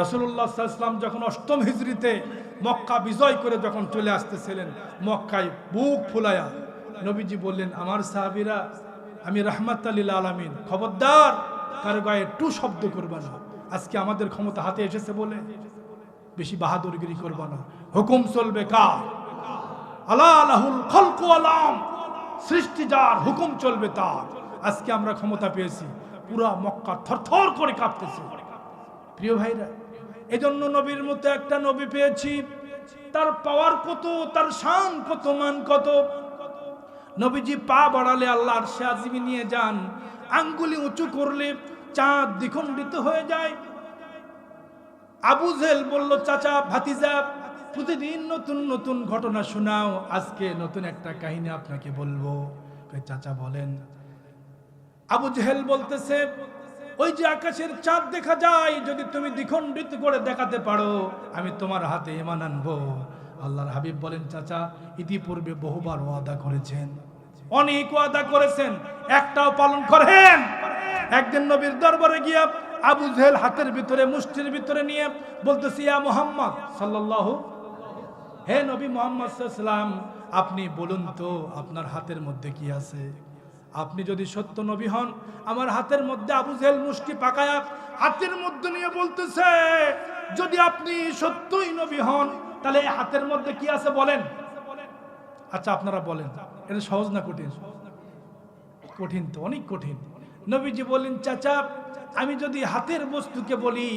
রাসূলুল্লাহ সাল্লাল্লাহু আলাইহি ওয়াসাল্লাম যখন 8ম হিজরিতে মক্কা বিজয় করে যখন চলে আসতেছিলেন, মক্কায় বুক ফুলায়া নবীজি বললেন, আমার সাহাবীরা, আমি রাহমাতুল লিল আলামিন, খবরদার কারো গায়ে টু শব্দ করবা না। আজকে আমাদের ক্ষমতা হাতে এসেছে বলে বেশি বাহাদুরগিরি করবা না। হুকুম চলবে কার? আলা লাহুল খালকু ওয়াল আমর, সৃষ্টি যার, হুকুম চলবে তার। আজকে আমরা ক্ষমতা পেয়েছি, পুরা মক্কা থরথর করে কাঁপতেছে। প্রিয় ভাইরা, এজন্য নবীর মতো একটা নবী পেয়েছি, তার পাওয়ার কত, তার শান কত, মান কত। নবীজি পা বাড়ালে আল্লাহ আরশে আজিমে নিয়ে যান, আঙ্গুলি উঁচু করলে চাঁদ দ্বিখণ্ডিত হয়ে যায়। আবু জেহেল বলল, চাচা, ভাতিজা, প্রতিদিন নতুন নতুন ঘটনা শোনাও, আজকে নতুন একটা কাহিনী আপনাকে বলবো। চাচা বলেন। আবু জেহেল বলতেছে, ওই যে আকাশের চাঁদ দেখা যায়, যদি তুমি দ্বিখণ্ডিত করে দেখাতে পারো, আমি তোমার হাতে ঈমান আনবো। আল্লাহর হাবিব বলেন, চাচা, ইতিপূর্বে বহুবার ওয়াদা করেছেন, অনেক ওয়াদা করেছেন, একটাও পালন করেন। একদিন নবীর দরবারে গিয়া আবু জেহেল হাতের ভিতরে, মুষ্টির ভিতরে নিয়ে বলতেছে, ইয়া মুহাম্মদ সাল্লাল্লাহু, হে নবী মুহাম্মদ সাল্লাল্লাহু আলাইহি ওয়াসাল্লাম, আপনি বলুন তো আপনার হাতের মধ্যে কি আছে? আপনি যদি সত্য নবী হন, আমার হাতের মধ্যে, আবু জেহেল মুষ্টি পাকায়া হাতের মধ্যে নিয়ে বলতেছে, যদি আপনি সত্যই নবী হন, তাহলে এই হাতের মধ্যে কি আছে বলেন। আচ্ছা আপনারা বলেন, এটা সহজ না কঠিন? কঠিন তো, অনেক কঠিন। নবীজি বলেন, চাচা, আমি যদি হাতের বস্তুকে বলি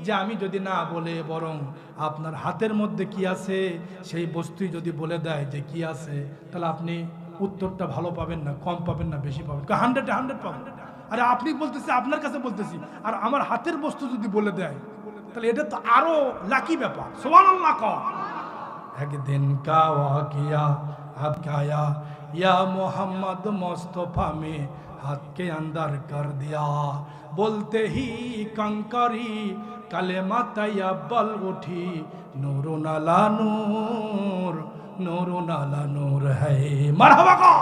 যে আমি যদি না বলে বরং আপনার হাতের মধ্যে কি আছে সেই বস্তুই যদি বলে দেয় যে কি আছে, তাহলে আপনি উত্তরটা ভালো পাবেন না, কম পাবেন না, বেশি পাবেন? 100 পাবেন। আরে আপনি বলতেছি, আপনার কাছে বলতেছি, আর আমার হাতের বস্তু যদি বলে দেয়, তাহলে এটা তো আরো লাকি ব্যাপার। সুবহানাল্লাহ। একদিন কা ওয়াকিয়া आपका आया या मोहम्मद मुस्तफा में हाथ के अंदर कर दिया, बोलते ही कंकरी कलेमा तैयबल उठी, नूर नाला नूर, नूर नाला नूर है। মারহাবা গো।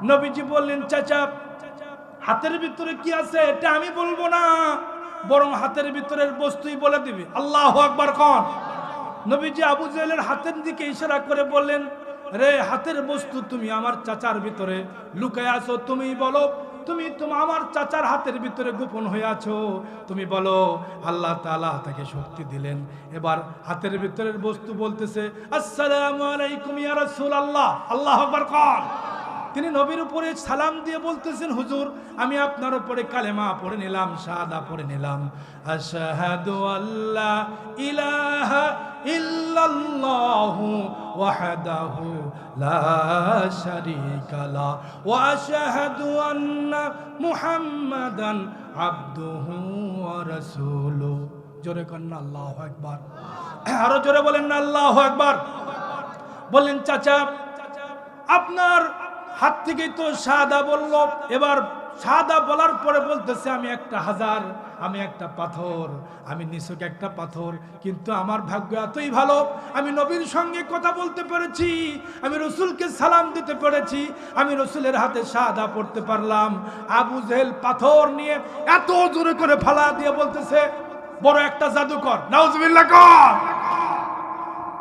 নবীজি বললেন, চাচা, হাতের ভিতরে কি আছে এটা আমি বলবো না, বরং হাতের ভিতরের বস্তুই বলে দিবে। আল্লাহু আকবার কোন। নবীজি আবু জেহেলের হাতের দিকে ইশারা করে বললেন, রে হাতের বস্তু, তুমি আমার চাচার ভিতরে লুকায় আছো, তুমি বলো, তুমি আমার চাচার হাতের ভিতরে গোপন হয়ে আছো, তুমি বলো। আল্লাহ তাআলা তাকে শক্তি দিলেন। এবার হাতের ভিতরের বস্তু বলতেছে, আসসালামু আলাইকুম ইয়া রাসূলুল্লাহ। আল্লাহু আকবার কোন। তিনি নবীর উপরে সালাম দিয়ে বলতেছেন, হুজুর, আমি আপনার উপরে কালেমা পড়ে নিলাম, শাহাদা পড়ে নিলাম। আশহাদু আল্লা ইলাহা ইল্লাল্লাহু ওয়াহদাহু লা শারীকা লা ওয়া আশহাদু আন্না মুহাম্মাদান আবদুহু ওয়া রাসূলুহু। জোরে কন্না আল্লাহু আকবার। আরো জোরে বলেন না আল্লাহু আকবার। বললেন, চাচা, আপনার হাত থেকেই তো শাহাদা বলল। এবার শাহাদা বলার পরে বলতেছে, আমি একটা হাজার, আমি একটা পাথর, আমি নিছক একটা পাথর, কিন্তু আমার ভাগ্য এতই ভালো, আমি নবীর সঙ্গে কথা বলতে পেরেছি, আমি রসুলকে সালাম দিতে পেরেছি, আমি রসুলের হাতে শাহাদা পড়তে পারলাম। আবু জেহেল পাথর নিয়ে এত জোরে করে ফালা দিয়ে বলতেছে, বড় একটা জাদুকর। নাউজুবিল্লাহ কর।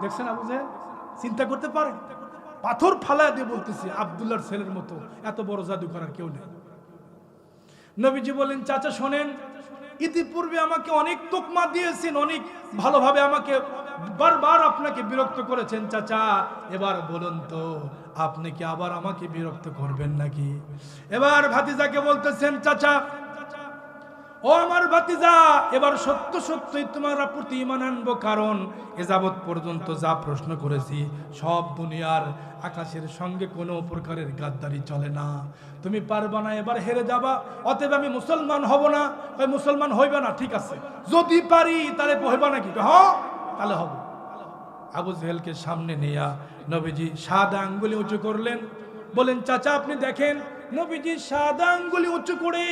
দেখছেন আবু জেহেল চিন্তা করতে পারে? পাথর ফালা দিয়ে বলতেছি, আব্দুল্লাহর ছেলের মতো এত বড় জাদু করার কেউ নেই। নবীজি বলেন, চাচা শোনেন, ইতিপূর্বে আমাকে অনেক তোকমা দিয়েছেন, অনেক ভালোভাবে আমাকে বারবার আপনাকে বিরক্ত করেছেন চাচা, এবার বলুন তো আপনি কি আবার আমাকে বিরক্ত করবেন নাকি? এবার ভাতিজাকে বলতেছেন, চাচা ও আমার ভাতিজা, এবার সত্য সত্যই তোমার প্রতি ঈমান আনবো, কারণ এ যাবৎ পর্যন্ত যা প্রশ্ন করেছি সব দুনিয়ার আকাশের সঙ্গে কোনো প্রকারের গাদ্দারি চলে না। তুমি পারবা না, এবার হেরে যাবা, অতএব আমি মুসলমান হব না। মুসলমান হইবে না, ঠিক আছে, যদি পারি তাহলে হইবা নাকি? হ্যাঁ, তাহলে হব। আবু জেহেলকে সামনে নিয়ে নবীজি সাদা আঙ্গুলি উঁচু করলেন, বলেন চাচা আপনি দেখেন। নবীজি সাদা আঙ্গুলি উঁচু করে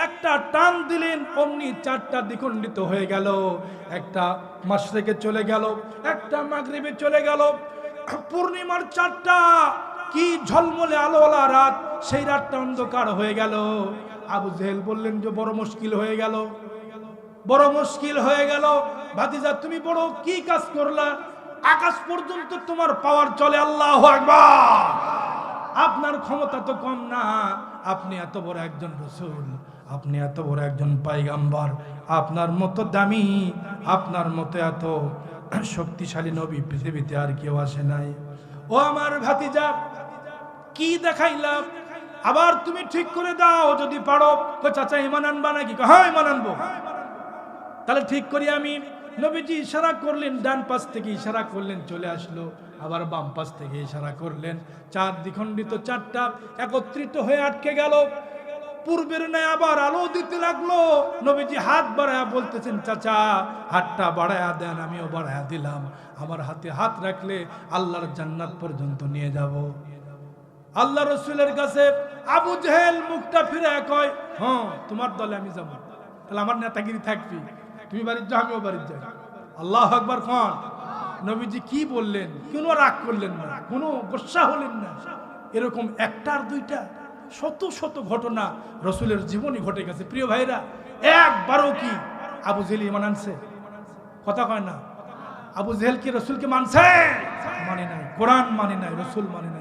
একটা টান দিলেন, অমনি চারটা দ্বিখণ্ডিত হয়ে গেল। একটা মাশরিকে চলে গেল, একটা মাগরিবে চলে গেল। পূর্ণিমার চারটা কি ঝলমলে আলোওয়ালা রাত, সেই রাতটা অন্ধকার হয়ে গেল। আবু জেহেল বললেন যে বড় মুশকিল হয়ে গেল, বড় মুশকিল হয়ে গেল। ভাতিজা তুমি বড় কি কাজ করলা? আকাশ পর্যন্ত তোমার পাওয়ার চলে, আল্লাহু আকবার। আপনার ক্ষমতা তো কম না, আপনি এত বড় একজন রাসূল, আপনি এত বড় একজন পয়গম্বর, আপনার মতো দামি, আপনার মতো এত শক্তিশালী নবী পৃথিবীতে আর কেউ আসে নাই। ও আমার ভাতিজা, কি দেখাইলা? আবার তুমি ঠিক করে দাও যদি পারো। চাচা ঈমান আনবা নাকি? হ্যাঁ ঈমান আনবো। তাহলে ঠিক করি আমি। নবীজি ইশারা করলেন, ডান পাশ থেকে ইশারা করলেন, চলে আসলো। আবার বাম পাশ থেকে ইশারা করলেন, চার দ্বিখণ্ডিত চারটা একত্রিত হয়ে আটকে গেল। পূর্বের ন্যায় আবার আলো দিতে লাগলো। নবীজি হাত বাড়ায়া বলতেছেন, চাচা হাতটা বাড়ায়া দেন। আমিও বাড়ায়া দিলাম। আমার হাতে হাত রাখলে আল্লাহর জান্নাত পর্যন্ত নিয়ে যাব। আল্লাহ রসুলের কাছে আবু জেহেল মুখটা ফিরে কয়, হ্যাঁ তোমার দলে আমি যাব। তাহলে আমার নেতাগিরি থাকবি, তুমি বাড়ির যাও আমিও বাড়ির যাই। আল্লাহু আকবার খান। নবীজি কি বললেন? কোনো রাগ করলেন না, কোনো গোসা হলেন না। এরকম একটার দুইটা শত শত ঘটনা রসুলের জীবনী ঘটে গেছে। প্রিয় ভাইরা, একবারও কি আবু জেহেল ঈমান আনছে? কথা কয় না। আবু জেহেল কি রসুলকে মানছে? মানে নাই। কোরআন মানে নাই, রসুল মানে নাই।